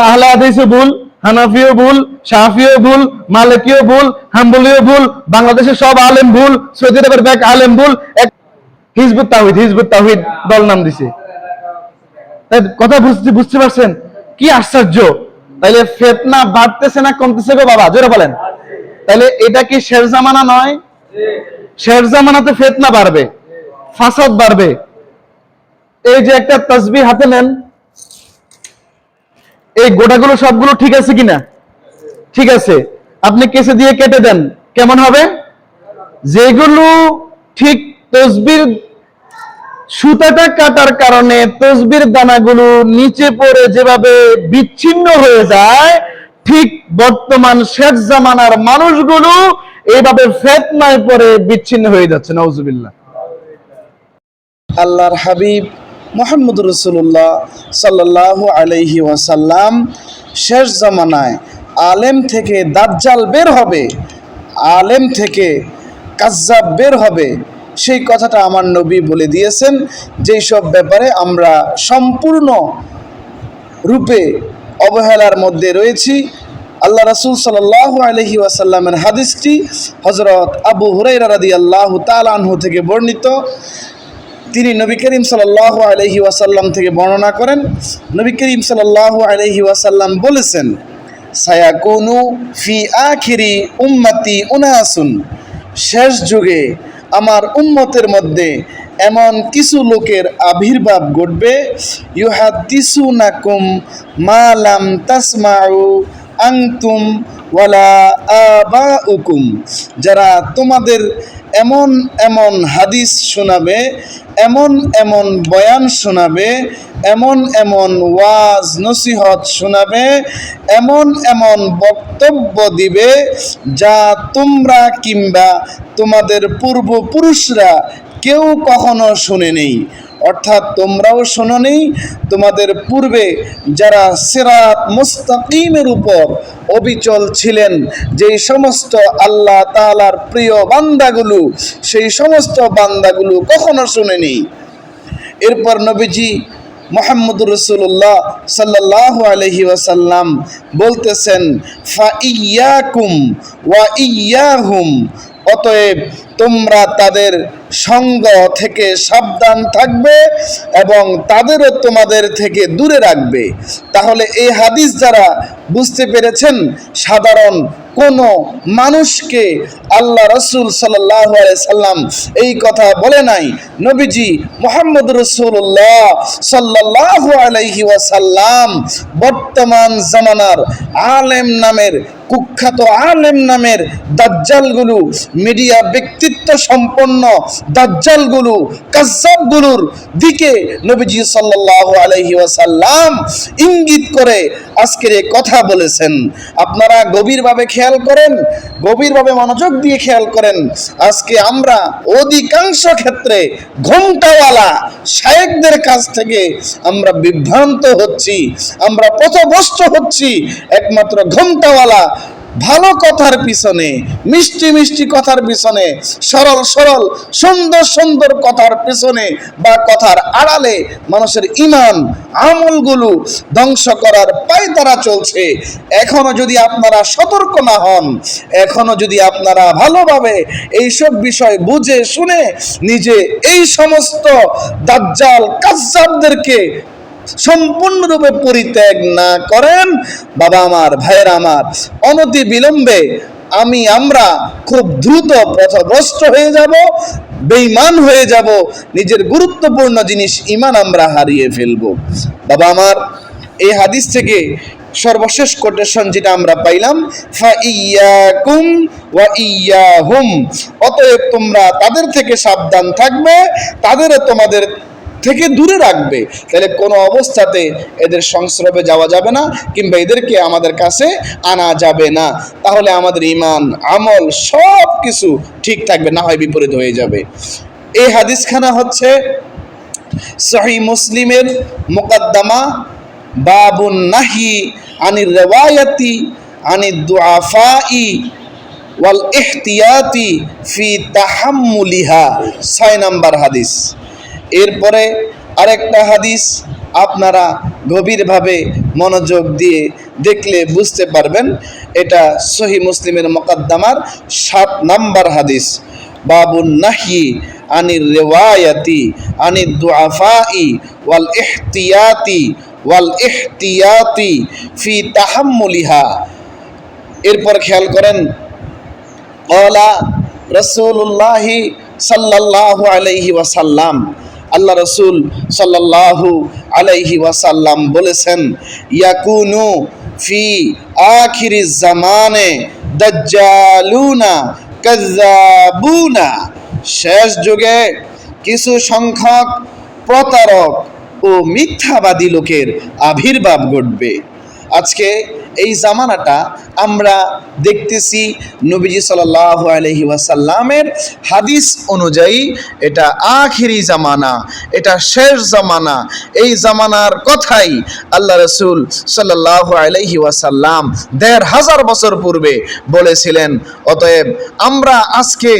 A: আহলে হাদিসও ভুল, হানাফিও ভুল, শাফিও ভুল, মালিকিও ভুল, হাম্বলিও ভুল, বাংলাদেশের সব আলেম ভুল, সৌদি আরবের ব্যাক আলেম ভুল, হিজবুত তাওহীদ, হিজবুত তাওহীদ দল নাম দিছে। কথা বুঝতে পারছেন? কি আশ্চর্য! তাইলে ফিতনা বাড়তেছে না কমতেছে গো বাবা, জোরে বলেন। তাইলে এটা কি শের জামানা নয়? শের জামানাতে ফিতনা বাড়বে, ফাসাদ বাড়বে। এই যে একটা তাসবিহ হাতে নেন, এই গোটাগুলো সবগুলো ঠিক আছে কিনা? ঠিক আছে। আপনি কেসে দিয়ে কেটে দেন, কেমন হবে? যেগুলো ঠিক তসবির সুতাটা কাটার কারণে তসবির দানাগুলো নিচে পড়ে যেভাবে বিচ্ছিন্ন হয়ে যায়, ঠিক বর্তমান শেষ জামানার মানুষগুলো এইভাবে ফিতনায় পড়ে বিচ্ছিন্ন হয়ে যাচ্ছে। নাউজুবিল্লাহ।
B: আল্লাহর হাবিব মুহাম্মদুর রাসূলুল্লাহ সাল্লাল্লাহু আলাইহি ওয়াসাল্লাম শেষ জামানায় আলেম থেকে দাজ্জাল বের হবে, আলেম থেকে কাজ্জাব বের হবে, সেই কথাটা আমার নবী বলে দিয়েছেন। যেই সব ব্যাপারে আমরা সম্পূর্ণ রূপে অবহেলার মধ্যে রয়েছি। আল্লাহ রাসূল সাল্লাল্লাহু আলাইহি ওয়াসাল্লামের হাদিসটি হযরত আবু হুরায়রা রাদিয়াল্লাহু তাআলা আনহু থেকে বর্ণিত। তিনি নবী করিম সাল্লাল্লাহু আলাইহি ওয়াসাল্লাম থেকে বর্ণনা করেন। নবী করিম সাল্লাল্লাহু আলাইহি ওয়াসাল্লাম বলেছেন, সায়াকুনু ফি আখিরি উম্মতি উনাসুন, শেষ যুগে আমার উম্মতের মধ্যে এমন কিছু লোকের আবির্ভাব ঘটবে, ইউহাদ্দিসুনাকুম মা লাম তাসমাউ আনতুম ওয়ালা আবাউকুম, যারা তোমাদের এমন এমন হাদিস শোনাবে, এমন এমন বয়ান শোনাবে, এমন এমন ওয়াজ নসিহত শোনাবে, এমন এমন বক্তব্য দিবে যা তোমরা কিংবা তোমাদের পূর্বপুরুষরা কেউ কখনো শুনেনি। অর্থাৎ তোমরাও শোনোনি, তোমাদের পূর্বে যারা সিরাত মুস্তাকিমের উপর অবিচল ছিলেন, যেই সমস্ত আল্লাহ তাআলার প্রিয় বান্দাগুলো, সেই সমস্ত বান্দাগুলো কখনো শুনেনি। এরপর নবীজি মুহাম্মদুর রাসূলুল্লাহ সাল্লাল্লাহু আলাইহি ওয়াসাল্লাম বলতেছেন, ফা ইয়্যাকুম ওয়া ইয়্যাহুম অতএব তোমরা তাদের সঙ্গ থেকে সাবধান থাকবে এবং তাদেরও তোমাদের থেকে দূরে রাখবে। তাহলে এই হাদিস যারা বুঝতে পেরেছেন, সাধারণ কোনো মানুষকে আল্লাহ রাসূল সাল্লাল্লাহু আলাইহি সাল্লাম এই কথা বলে নাই। নবীজি মুহাম্মদ রাসূলুল্লাহ সাল্লাল্লাহু আলাইহি ওয়াসাল্লাম বর্তমান জামানার আলেম নামের, কুখ্যাত আলেম নামের দাজ্জালগুলো, মিডিয়া ব্যক্তিত্ব সম্পন্ন দাজ্জালগুলো, কাজ্জাবগুলোর দিকে নবীজি সাল্লাল্লাহু আলাইহি ওয়াসাল্লাম ইঙ্গিত করে আজকের এই কথা বলেছেন। আপনারা গভীরভাবে খেয়াল করেন, গভীরভাবে মনোযোগ দিয়ে খেয়াল করেন। আজকে আমরা অধিকাংশ ক্ষেত্রে ঘোমটাওয়ালা শায়েখদের কাছ থেকে আমরা বিভ্রান্ত হচ্ছি, আমরা পথভ্রষ্ট হচ্ছি একমাত্র ঘোমটাওয়ালা ভালো কথার পিছনে, মিষ্টি মিষ্টি কথার পিছনে, সরল সরল সুন্দর সুন্দর কথার পিছনে বা কথার আড়ালে মানুষের ঈমান আমলগুলো ধ্বংস করার পায়তারা চলছে। এখনো যদি আপনারা সতর্ক না হন, এখনো যদি আপনারা ভালোভাবে এইসব বিষয় বুঝে শুনে নিজে এই সমস্ত দাজ্জাল কাজ্জাবদেরকে সম্পূর্ণরূপে পরিত্যাগ না করেন, বাবা আমার, ভাইয়েরা আমার, অনতি বিলম্বে আমরা খুব দ্রুত পথভ্রষ্ট হয়ে যাব, বেঈমান হয়ে যাব, নিজের গুরুত্বপূর্ণ জিনিস ঈমান আমরা হারিয়ে ফেলব। বাবা আমার, এই হাদিস থেকে সর্বশেষ কোটেশন যেটা আমরা পাইলাম, ফা ইয়াকুম ওয়া ইয়াহুম, অতএব তোমরা তাদের থেকে সাবধান থাকবে, তাদেরও তোমাদের থেকে দূরে রাখবে। তাহলে কোনো অবস্থাতে এদের সংস্রবে যাওয়া যাবে না, কিংবা এদেরকে আমাদের কাছে আনা যাবে না। তাহলে আমাদের ঈমান আমল সব কিছু ঠিক থাকবে, না হয় বিপরীত হয়ে যাবে। এই হাদিসখানা হচ্ছে সহিহ মুসলিমের মুকদ্দমা বাবুন নাহি আনির রিওয়ায়াতি আনিদ দুআফাই ওয়াল ইহতিয়াতি ফি তাহাম্মুলিহা, 6 নম্বর হাদিস। এরপরে আরেকটা হাদিস আপনারা গভীরভাবে মনোযোগ দিয়ে দেখলে বুঝতে পারবেন, এটা সহিহ মুসলিমের মুকদ্দমার 7 নম্বর হাদিস, বাবুন নাহি আনির রিওয়ায়াতি আনিদ দুআফাই ওয়াল ইহতিয়াতি ফি তাহাম্মুলিহা। এরপর খেয়াল করেন, ক্বালা রাসূলুল্লাহি সাল্লাল্লাহু আলাইহি ওয়াসাল্লাম, আল্লাহ রাসূল সাল্লাল্লাহু আলাইহি ওয়াসাল্লাম বলেছেন, ইয়াকুনু ফি আখিরিজ জামানে দাজ্জালুনা কাজ্জাবুনা, শেষ যুগে কিছু সংখ্যক প্রতারক ও মিথ্যাবাদী লোকের আবির্ভাব ঘটবে। আজকে এই জামানাটা আমরা দেখতেছি নবীজি সাল্লাল্লাহু আলাইহি ওয়াসাল্লামের হাদিস অনুযায়ী এটা আখিরি জামানা, এটা শেষ জামানা। এই জামানার কথাই আল্লাহ রাসূল সাল্লাল্লাহু আলাইহি ওয়াসাল্লাম ১৫০০ বছর পূর্বে বলেছিলেন। অতএব আমরা আজকে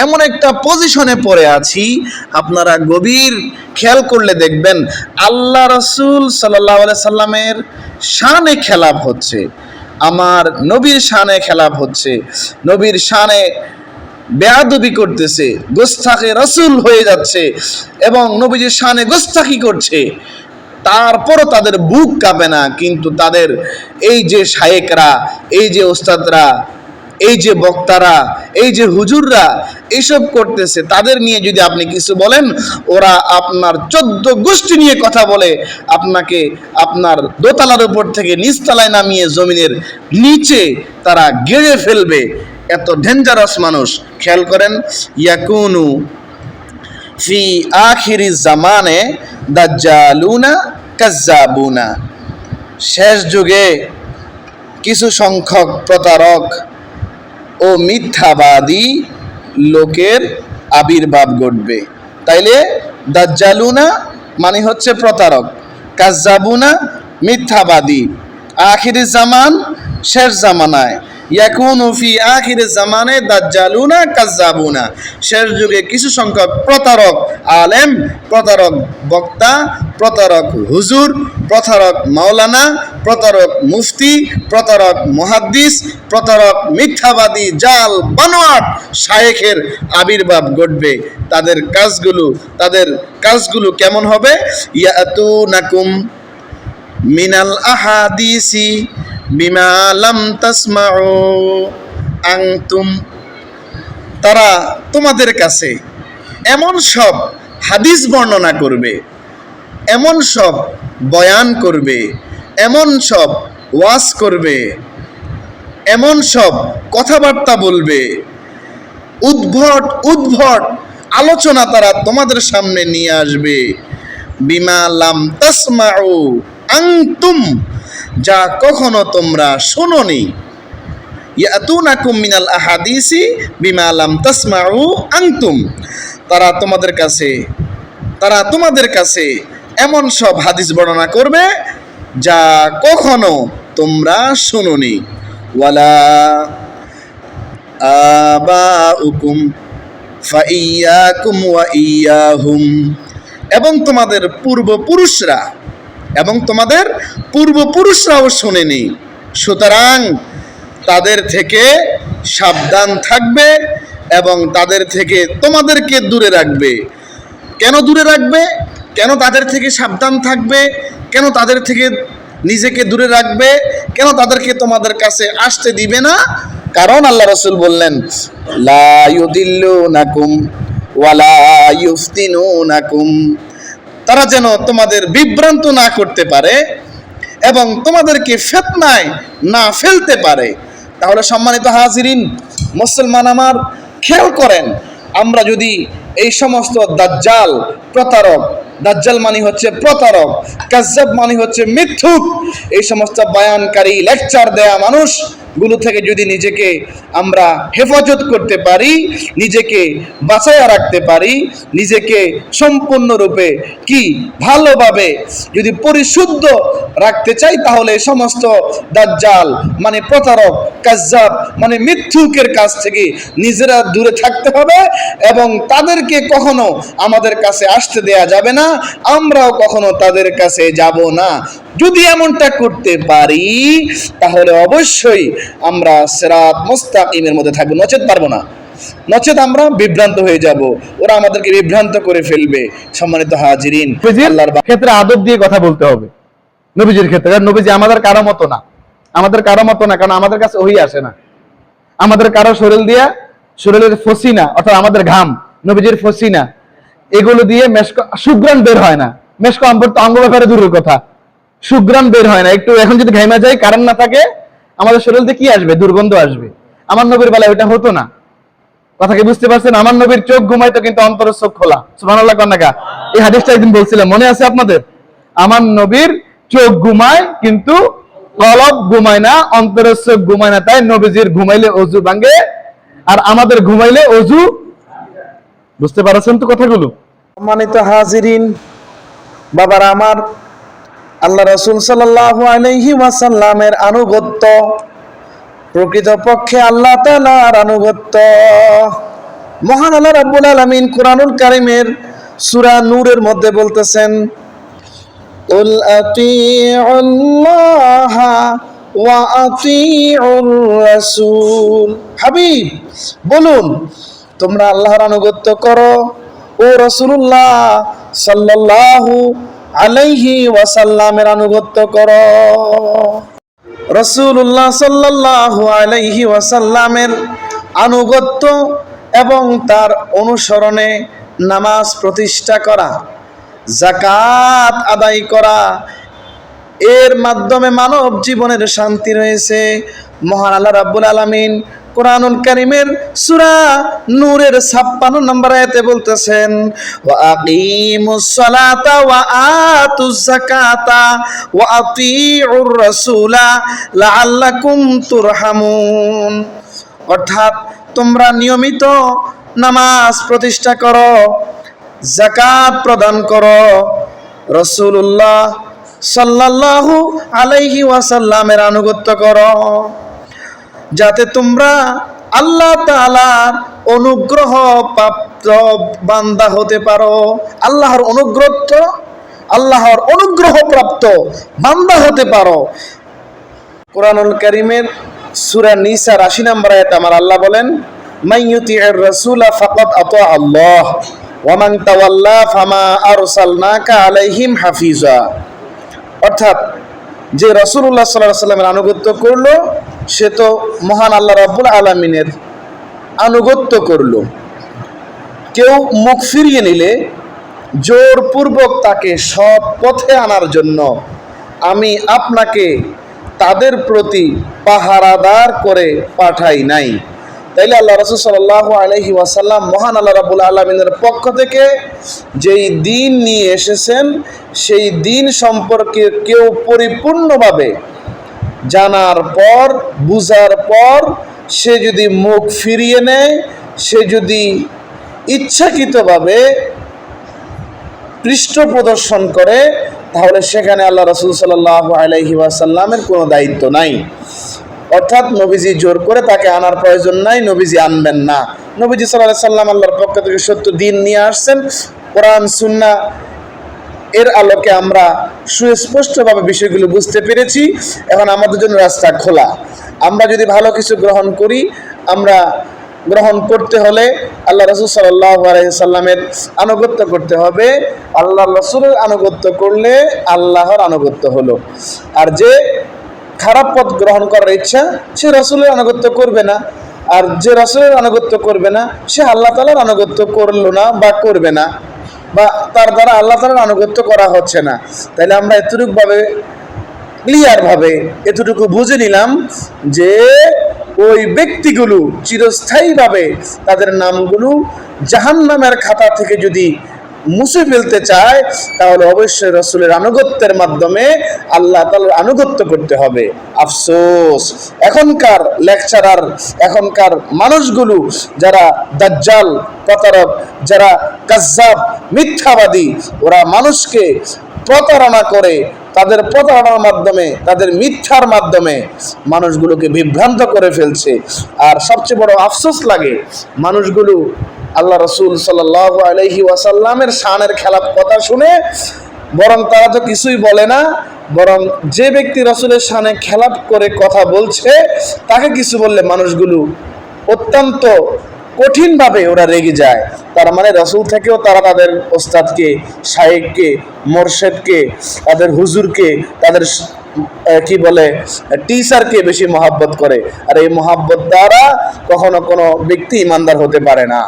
B: এমন একটা পজিশনে পড়ে আছি, আপনারা গভীর খেয়াল করলে দেখবেন আল্লাহ রাসূল সাল্লাল্লাহু আলাইহি সাল্লামের শানে খেলাফ হচ্ছে, আমার নবীর শানে খেলাফ হচ্ছে, নবীর শানে বেয়াদবি করতেছে, গোস্তাখে রাসূল হয়ে যাচ্ছে এবং নবীজির শানে গোস্তাখি করছে। তারপরও তাদের বুক কাঁপে না, কিন্তু তাদের এই যে শায়েকরা, এই যে ওস্তাদরা, এই যে বক্তারা, এই যে হুজুররা এইসব করতেছে, তাদের নিয়ে যদি আপনি কিছু বলেন, ওরা আপনার 14 গোষ্ঠী নিয়ে কথা বলে আপনাকে আপনার দোতলার উপর থেকে নিচতলায় নামিয়ে জমিনের নিচে তারা গেড়ে ফেলবে। এত ডেঞ্জারাস মানুষ। খেয়াল করেন, ইয়াকুনু ফি আখিরি জামানে দাজ্জালুনা কাজ্জাবুনা, শেষ যুগে কিছু সংখ্যক প্রতারক ও মিথ্যাবাদী লোকের আবির্ভাব ঘটবে। তাইলে দাজ্জালুনা মানে হচ্ছে প্রতারক, কাজ্জাবুনা মিথ্যাবাদী। আখিরি জামান শেষ জামানায় ইয়াকুনু ফি আখির জামানে দাজ্জালুনা কাজ্জাবুনা, শেষ যুগে কিছু সংখ্যক প্রতারক আলেম, প্রতারক বক্তা, প্রতারক হুজুর, প্রতারক মাওলানা, প্রতারক মুফতি, প্রতারক মুহাদ্দিস, প্রতারক মিথ্যাবাদী জাল বানোয়াট শায়েখের আবির্ভাব ঘটবে। তাদের কাজগুলো কেমন হবে? ইয়াতুনাকুম মিনাল আহাদিসি বিমা লাম তাসমাউ আনতুম, তারা তোমাদের কাছে এমন সব হাদিস বর্ণনা করবে, এমন সব বয়ান করবে, এমন সব ওয়াজ করবে, এমন সব কথাবার্তা বলবে, উদ্ভট উদ্ভট আলোচনা তারা তোমাদের সামনে নিয়ে আসবে। বিমা লাম তাসমাউ আনতুম, যা কখনো তোমরা শোনোনি। ইয়াতুনাকুম মিনাল আহাদিসি বিমা লাম তাসমাউ আনতুম, তারা তোমাদের কাছে এমন সব হাদিস বর্ণনা করবে যা কখনো তোমরা শোনোনি। ওয়ালা আবাউকুম ফাইয়াকুম ওয়া ইয়াহুম, এবং তোমাদের পূর্বপুরুষরাও শোনেনি, সুতরাং তাদের থেকে সাবধান থাকবে এবং তাদের থেকে তোমাদেরকে দূরে রাখবে। কেন দূরে রাখবে? কেন তাদের থেকে সাবধান থাকবে? কেন তাদের থেকে নিজেকে দূরে রাখবে? কেন তাদেরকে তোমাদের কাছে আসতে দিবে না? কারণ আল্লাহ রাসূল বললেন, লা ইউদিল্লুনাকুম ওয়ালা ইফতিনুনাকুম, তারা যেন তোমাদের বিভ্রান্ত না করতে পারে এবং তোমাদেরকে ফিতনায় না ফেলতে পারে। তাহলে সম্মানিত হাজিরিন, মুসলমান আমার, খেয়াল করেন, আমরা যদি এই সমস্ত দাজ্জাল প্রতারক, দাজ্জাল মানে হচ্ছে প্রতারক, কাজ্জাব মানে হচ্ছে মিথ্যুক, এই সমস্ত বয়ানকারী লেকচার দেয়া মানুষগুলো থেকে যদি নিজেকে আমরা হেফাজত করতে পারি, নিজেকে বাঁচাইয়া রাখতে পারি, নিজেকে সম্পূর্ণরূপে ভালোভাবে যদি পরিশুদ্ধ রাখতে চাই, তাহলে এই সমস্ত দাজ্জাল মানে প্রতারক, কাজ্জাব মানে মিথ্যুকের কাছ থেকে নিজেরা দূরে থাকতে হবে এবং তাদেরকে কখনো আমাদের কাছে আসতে দেয়া যাবে না, আমরাও কখনো তাদের কাছে যাব না। যদি এমনটা করতে পারি তাহলে অবশ্যই আমরা সিরাত মুস্তাকিমের মধ্যে থাকবো, নচেত পারবো না, নচেত আমরা বিভ্রান্ত হয়ে যাব, ওরা আমাদেরকে বিভ্রান্ত করে ফেলবে। সম্মানিত হাজিরিন,
A: আল্লাহর ক্ষেত্রে আদব দিয়ে কথা বলতে হবে। নবীজির ক্ষেত্রে, কারণ নবীজি আমাদের কারো মতো না, কারণ আমাদের কাছে ওহী আসে না। আমাদের কারো শরীরের ফসিনা অর্থাৎ আমাদের ঘাম, নবীজির ফসিনা, এগুলো দিয়ে সুগ্রাণ বের হয় না। মেশক অঙ্গ ব্যাপারে দূরের কথা, সুগ্রাণ বের হয় না। একটু এখন যদি ঘাইমা যায়, কারণ না থাকে, আমাদের শরীর দিয়ে কি আসবে? দুর্গন্ধ আসবে। আমার নবীর বেলায় ওটা হতো না। কথা কি বুঝতে পারছেন? আমার নবীর চোখ ঘুমাইতো কিন্তু অন্তরের চোখ খোলা। সুবহানাল্লাহ কন্যাকা, এই হাদিসটা একদিন বলছিলাম, মনে আছে আপনাদের? আমার নবীর চোখ ঘুমায় কিন্তু কলব ঘুমায় না, অন্তরের চোখ ঘুমায় না। তাই নবীজির ঘুমাইলে অজু ভাঙে আর আমাদের ঘুমাইলে অজু। বুঝতে পারছেন তো কথাগুলো?
B: সম্মানিত হাজিরিন, বাবারা আমার, আল্লাহ রাসূল সাল্লাল্লাহু আলাইহি ওয়াসাল্লামের আনুগত্য, প্রকৃতপক্ষে আল্লাহ তাআলার আনুগত্য। মহান আল্লাহ রাব্বুল আলামিন কুরআনুল কারীমের সূরা নূরের মধ্যে বলতেছেন, কুল আতিউল্লাহা ওয়া আতিউর রাসূল, হাবিব বলুন, তোমরা আল্লাহর আনুগত্য করো ও রাসূলুল্লাহ সাল্লাল্লাহু আলাইহি ওয়াসাল্লামের আনুগত্য করো। রাসূলুল্লাহ সাল্লাল্লাহু আলাইহি ওয়াসাল্লামের আনুগত্য এবং তার অনুসরণে নামাজ প্রতিষ্ঠা করা, যাকাত আদায় করা, এর মাধ্যমে মানব জীবনের শান্তি রয়েছে। মহান আল্লাহ রাব্বুল আলামিন কুরআনুল কারীমের সূরা নূরের 56 নম্বর আয়াতে বলতেছেন, ওয়া আকিমুস সালাতা ওয়া আতুজ যাকাতা ওয়া আতিউর রাসূলা লাআল্লাকুম তুরহামুন, অর্থাৎ তোমরা নিয়মিত নামাজ প্রতিষ্ঠা করো, যাকাত প্রদান করো, রাসূলুল্লাহ সাল্লাল্লাহু আলাইহি ওয়াসাল্লামের আনুগত্য করো। যাতে তোমরা আল্লাহ তাআলার অনুগ্রহ প্রাপ্ত বান্দা হতে পারো। আল্লাহর অনুগ্রহ প্রাপ্ত বান্দা হতে পারো। কোরআনুল কারীমের সূরা নিসার ৮০ নম্বর আয়াতে আমার আল্লাহ বলেন, মাইয়ুতি'র রাসূলা ফাকাদ আতা আল্লাহ ওয়া মান তাওয়াল্লা ফামা আরসালনাকা আলাইহিম হাফিজা। অর্থাৎ যে রাসূলুল্লাহ সাল্লাল্লাহু আলাইহি ওয়াসাল্লামের আনুগত্য করলো সে তো মহান আল্লাহ রাব্বুল আলামিনের আনুগত্য করলো। কেউ মুখ ফিরিয়ে নিলে জোরপূর্বক তাকে সৎ পথে আনার জন্য আমি আপনাকে তাদের প্রতি পাহারাদার করে পাঠাই নাই। তাইলে আল্লাহ রাসূল সাল্লাল্লাহু আলাইহি ওয়াসাল্লাম মহান আল্লাহ রাব্বুল আলামিনের পক্ষ থেকে যেই দ্বীন নিয়ে এসেছেন সেই দ্বীন সম্পর্কে কেউ পরিপূর্ণভাবে জানার পর, বুঝার পর সে যদি মুখ ফিরিয়ে নেয়, সে যদি ইচ্ছাকৃতভাবে পৃষ্ঠ প্রদর্শন করে, তাহলে সেখানে আল্লাহ রাসূল সাল্লাল্লাহু আলাইহি ওয়াসাল্লামের কোনো দায়িত্ব নাই। অর্থাৎ নবীজি জোর করে তাকে আনার প্রয়োজন নাই, নবীজি আনবেন না। নবীজি সাল্লাল্লাহু আলাইহি ওয়াসাল্লাম আল্লাহর পক্ষ থেকে সত্য দ্বীন নিয়ে আসছেন। কোরআন সুন্নাহ এর আলোকে আমরা সুস্পষ্টভাবে বিষয়গুলো বুঝতে পেরেছি। এখন আমাদের জন্য রাস্তা খোলা। আমরা যদি ভালো কিছু গ্রহণ করি, আমরা গ্রহণ করতে হলে আল্লাহ রাসূল সাল্লাল্লাহু আলাইহি সাল্লামের আনুগত্য করতে হবে। আল্লাহ রাসূলের আনুগত্য করলে আল্লাহর আনুগত্য হলো। আর যে খারাপ পথ গ্রহণ করার ইচ্ছা, সে রাসূলের আনুগত্য করবে না। আর যে রাসূলের আনুগত্য করবে না, সে আল্লাহ তাআলার আনুগত্য করলো না বা করবে না, বা তার দ্বারা আল্লাহ তাআলার আনুগত্য করা হচ্ছে না। তাইলে আমরা ক্লিয়ারভাবে এতটুকু বুঝে নিলাম যে ওই ব্যক্তিগুলো চিরস্থায়ীভাবে তাদের নামগুলো জাহান্নামের খাতা থেকে যদি মুছে ফেলতে চায়, তাহলে অবশ্যই রাসূলের আনুগত্যের মাধ্যমে আল্লাহ তাআলার আনুগত্য করতে হবে। আফসোস, এখনকার লেকচারার, এখনকার মানুষগুলো যারা দাজ্জাল, প্রতারক, যারা কাজ্জাব, মিথ্যাবাদী, ওরা মানুষকে প্রতারণা করে, তাদের প্রতারণার মাধ্যমে, তাদের মিথ্যার মাধ্যমে মানুষগুলোকে বিভ্রান্ত করে ফেলছে। আর সবচেয়ে বড় আফসোস লাগে, মানুষগুলো আল্লাহ রাসূল সাল্লাল্লাহু আলাইহি ওয়াসাল্লামের শানের খেলাফ কথা শুনে বরং তারা তো কিছুই বলে না, বরং যে ব্যক্তি রাসূলের শানে খেলাফ করে কথা বলছে তাকে কিছু বললে মানুষগুলো অত্যন্ত কঠিনভাবে ওরা রেগে যায়। তার মানে রাসূল থেকেও তারা তাদের ওস্তাদকে, শায়েখকে, মোরশেদকে, তাদের হুজুরকে, তাদের টিচারকে বেশি মহব্বত করে। আর এই মহব্বত দ্বারা কখনো কোনো ব্যক্তি ইমানদার হতে পারে না।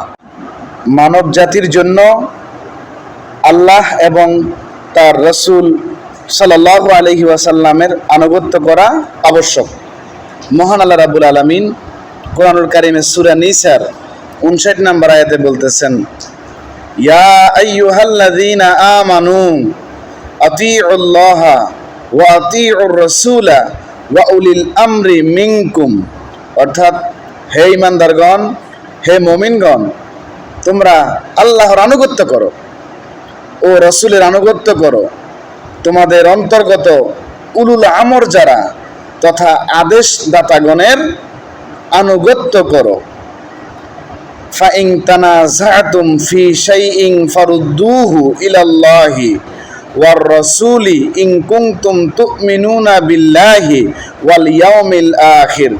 B: মানব জাতির জন্য আল্লাহ এবং তার রাসূল সাল্লাল্লাহু আলাইহি ওয়াসাল্লামের আনুগত্য করা আবশ্যক। মহান আল্লাহ রাব্বুল আলামিন কোরআনুল কারীমের সূরা নিসার 59 নম্বর আয়াতে বলতেছেন, ইয়া আইয়ুহাল্লাযীনা আমানু আতিউল্লাহা ওয়া আতিউর রাসূলা ওয়া উলিল আমরি মিনকুম। অর্থাৎ হে ঈমানদারগণ, হে মুমিনগণ, তোমরা আল্লাহর আনুগত্য করো ও রাসূলের আনুগত্য করো। তোমাদের অন্তর্গত উলুল আমর যারা তথা আদেশদাতাগণের আনুগত্য করো। ফাইন তানাযাতুম ফি শাইইন ফারুদ্দুহু ইলাল্লাহি ওয়ার রাসূলি ইন কুনতুম তুমিনুনা বিল্লাহি ওয়াল ইয়াউমিল আখির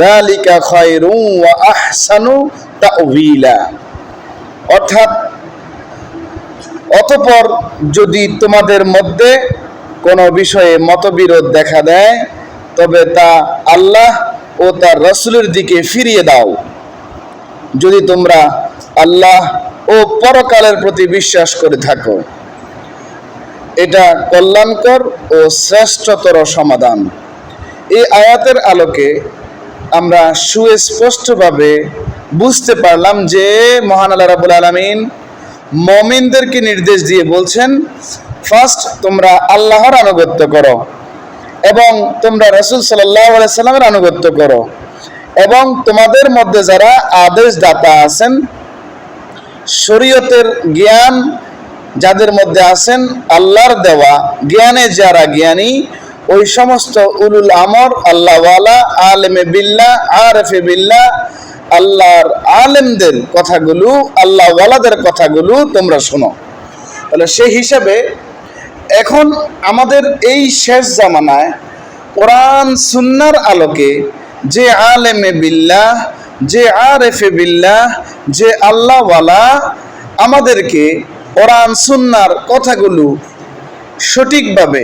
B: যালিকা খায়রুন ওয়া আহসানু তা'ওয়িলা। অর্থাৎ অতঃপর যদি তোমাদের মধ্যে কোনো বিষয়ে মতবিরোধ দেখা দেয়, তবে তা আল্লাহ ও তার রাসূলের দিকে ফিরিয়ে দাও। যদি তোমরা আল্লাহ ও পরকালের প্রতি বিশ্বাস করে থাকো, এটা কল্যাণকর ও শ্রেষ্ঠতর সমাধান। এই আয়াতের আলোকে আমরা সুস্পষ্টভাবে বুঝতে পারলাম যে মহান আল্লাহ রাব্বুল আলামিন মুমিনদেরকে নির্দেশ দিয়ে বলছেন, ফার্স্ট তোমরা আল্লাহর আনুগত্য করো এবং তোমরা রাসূল সাল্লাল্লাহু আলাইহি সাল্লামের আনুগত্য করো, এবং তোমাদের মধ্যে যারা আদেশদাতা আছেন, শরীয়তের জ্ঞান যাদের মধ্যে আছেন, আল্লাহর দেওয়া জ্ঞানে যারা জ্ঞানী, ওই সমস্ত উলুল আমর, আল্লাহওয়ালা, আলেমে বিল্লাহ, আরেফে বিল্লাহ, আল্লাহর আলেমদের কথাগুলো, আল্লাহওয়ালাদের কথাগুলো তোমরা শোনো। তাহলে সেই হিসাবে এখন আমাদের এই শেষ জামানায় কোরআন সুন্নাহর আলোকে যে আলেমে বিল্লাহ, যে আরেফে বিল্লাহ, যে আল্লাহওয়ালা আমাদেরকে কোরআন সুন্নাহর কথাগুলো সঠিকভাবে,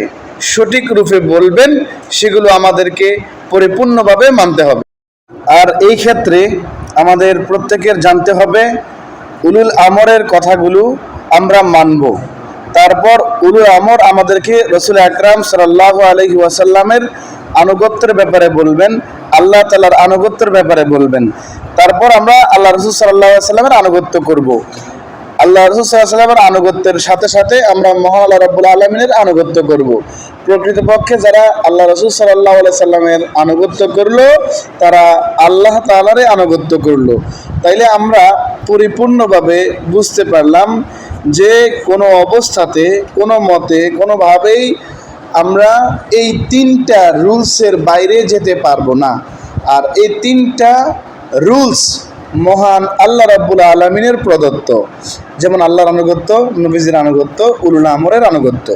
B: সঠিক রূপে বলবেন, সেগুলো আমাদেরকে পরিপূর্ণভাবে মানতে হবে। আর এই ক্ষেত্রে আমাদের প্রত্যেকের জানতে হবে উলুল আমরের কথাগুলো আমরা মানব। তারপর উলুল আমর আমাদেরকে রাসূল আকরাম সাল্লাল্লাহু আলাইহি ওয়াসাল্লামের আনুগত্যের ব্যাপারে বলবেন, আল্লাহ তাআলার আনুগত্যের ব্যাপারে বলবেন। তারপর আমরা আল্লাহ রাসূল সাল্লাল্লাহু আলাইহি ওয়াসাল্লামের আনুগত্য করব। আল্লাহ রাসূল সাল্লাল্লাহু আলাইহি ওয়াসাল্লামের আনুগত্যের সাথে সাথে আমরা মহান আল্লাহ রাব্বুল আলামিনের আনুগত্য করব। প্রকৃতপক্ষে যারা আল্লাহ রাসূল সাল্লাল্লাহু আলাইহি ওয়াসাল্লামের আনুগত্য করলো, তারা আল্লাহ তাআলারই আনুগত্য করলো। তাইলে আমরা পরিপূর্ণভাবে বুঝতে পারলাম যে কোনো অবস্থাতে, কোনো মতে, কোনোভাবেই আমরা এই তিনটা রুলসের বাইরে যেতে পারবো না। আর এই তিনটা রুলস মহান আল্লাহ রাব্বুল আলামিনের প্রদত্ত, যেমন আল্লাহর আনুগত্য, নবীজির আনুগত্য, উলুল আমরের আনুগত্য।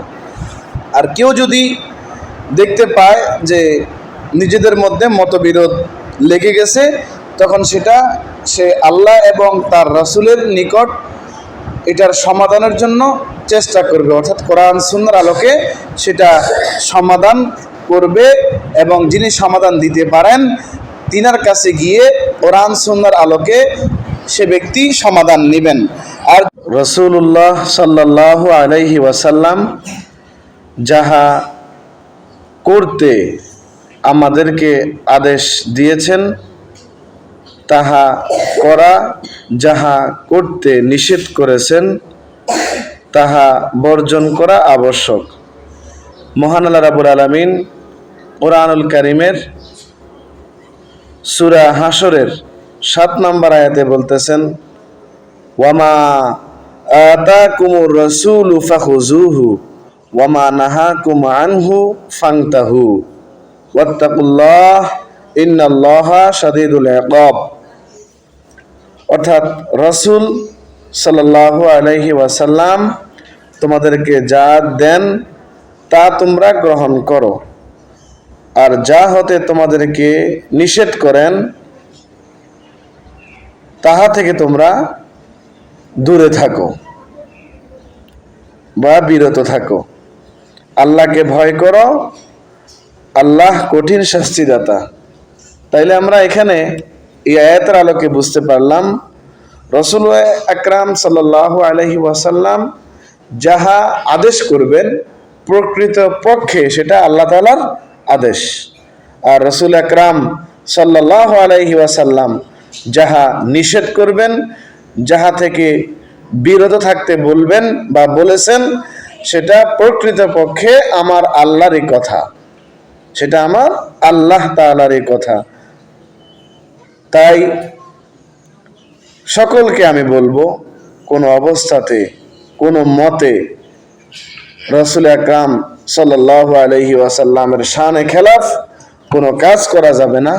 B: আর কেউ যদি দেখতে পায় যে নিজেদের মধ্যে মতবিরোধ লেগে গেছে, তখন সেটা সে আল্লাহ এবং তার রাসূলের নিকট এটার সমাধানের জন্য চেষ্টা করবে, অর্থাৎ কোরআন সুন্নাহর আলোকে সেটা সমাধান করবে। এবং যিনি সমাধান দিতে পারেন, তিনার কাছে গিয়ে কোরআন সুন্নাহর আলোকে সে ব্যক্তি সমাধান নেবেন। আর রাসূলুল্লাহ সাল্লাল্লাহু আলাইহি ওয়াসাল্লাম যাহা করতে আমাদেরকে আদেশ দিয়েছেন তাহা করা, যাহা করতে নিষেধ করেছেন তাহা বর্জন করা আবশ্যক। মহান আল্লাহ রাব্বুল আলামিন কোরআনুল কারীমের সূরা হাশরের 7 নম্বর আয়াতে বলতেছেন, ওয়ামা আতাকুমুর রাসূলু ফাখুযুহু ওয়ামা নাহাকুম আনহু ফান্তাহু ওয়াত্তাকুল্লাহ ইন্নাল্লাহা শাদীদুল ইকাব। অর্থাৎ রাসূল সাল্লাল্লাহু আলাইহি ওয়াসাল্লাম তোমাদেরকে যা দেন তা তোমরা গ্রহণ করো, আর যা হতে তোমাদেরকে নিষেধ করেন তাহা থেকে তোমরা দূরে থাকো বা বিরত থাকো। আল্লাহকে ভয় করো, আল্লাহ কঠিন শাস্তিদাতা। তাইলে আমরা এখানে এই আয়াতের আলোকে বুঝতে পারলাম রাসূল আকরাম সাল্লাল্লাহু আলাইহি ওয়াসাল্লাম যাহা আদেশ করবেন প্রকৃত পক্ষে সেটা আল্লাহ তাআলার আদেশ। আর রাসূল আকরাম সাল্লাল্লাহু আলাইহি ওয়াসাল্লাম যাহা নিষেধ করবেন, যাহা থেকে বিরত থাকতে বলবেন বা বলেছেন, সেটা প্রকৃত পক্ষে আমার আল্লাহরই কথা, সেটা আমার আল্লাহ তাআলারই কথা। তাই সকলকে আমি বলবো, কোনো অবস্থাতে, কোনো মতে রাসূল আকরাম সাল্লাল্লাহু আলাইহি ওয়াসাল্লামের শানে খেলাফ কোনো কাজ করা যাবে না,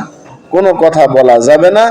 B: কোনো কথা বলা যাবে না।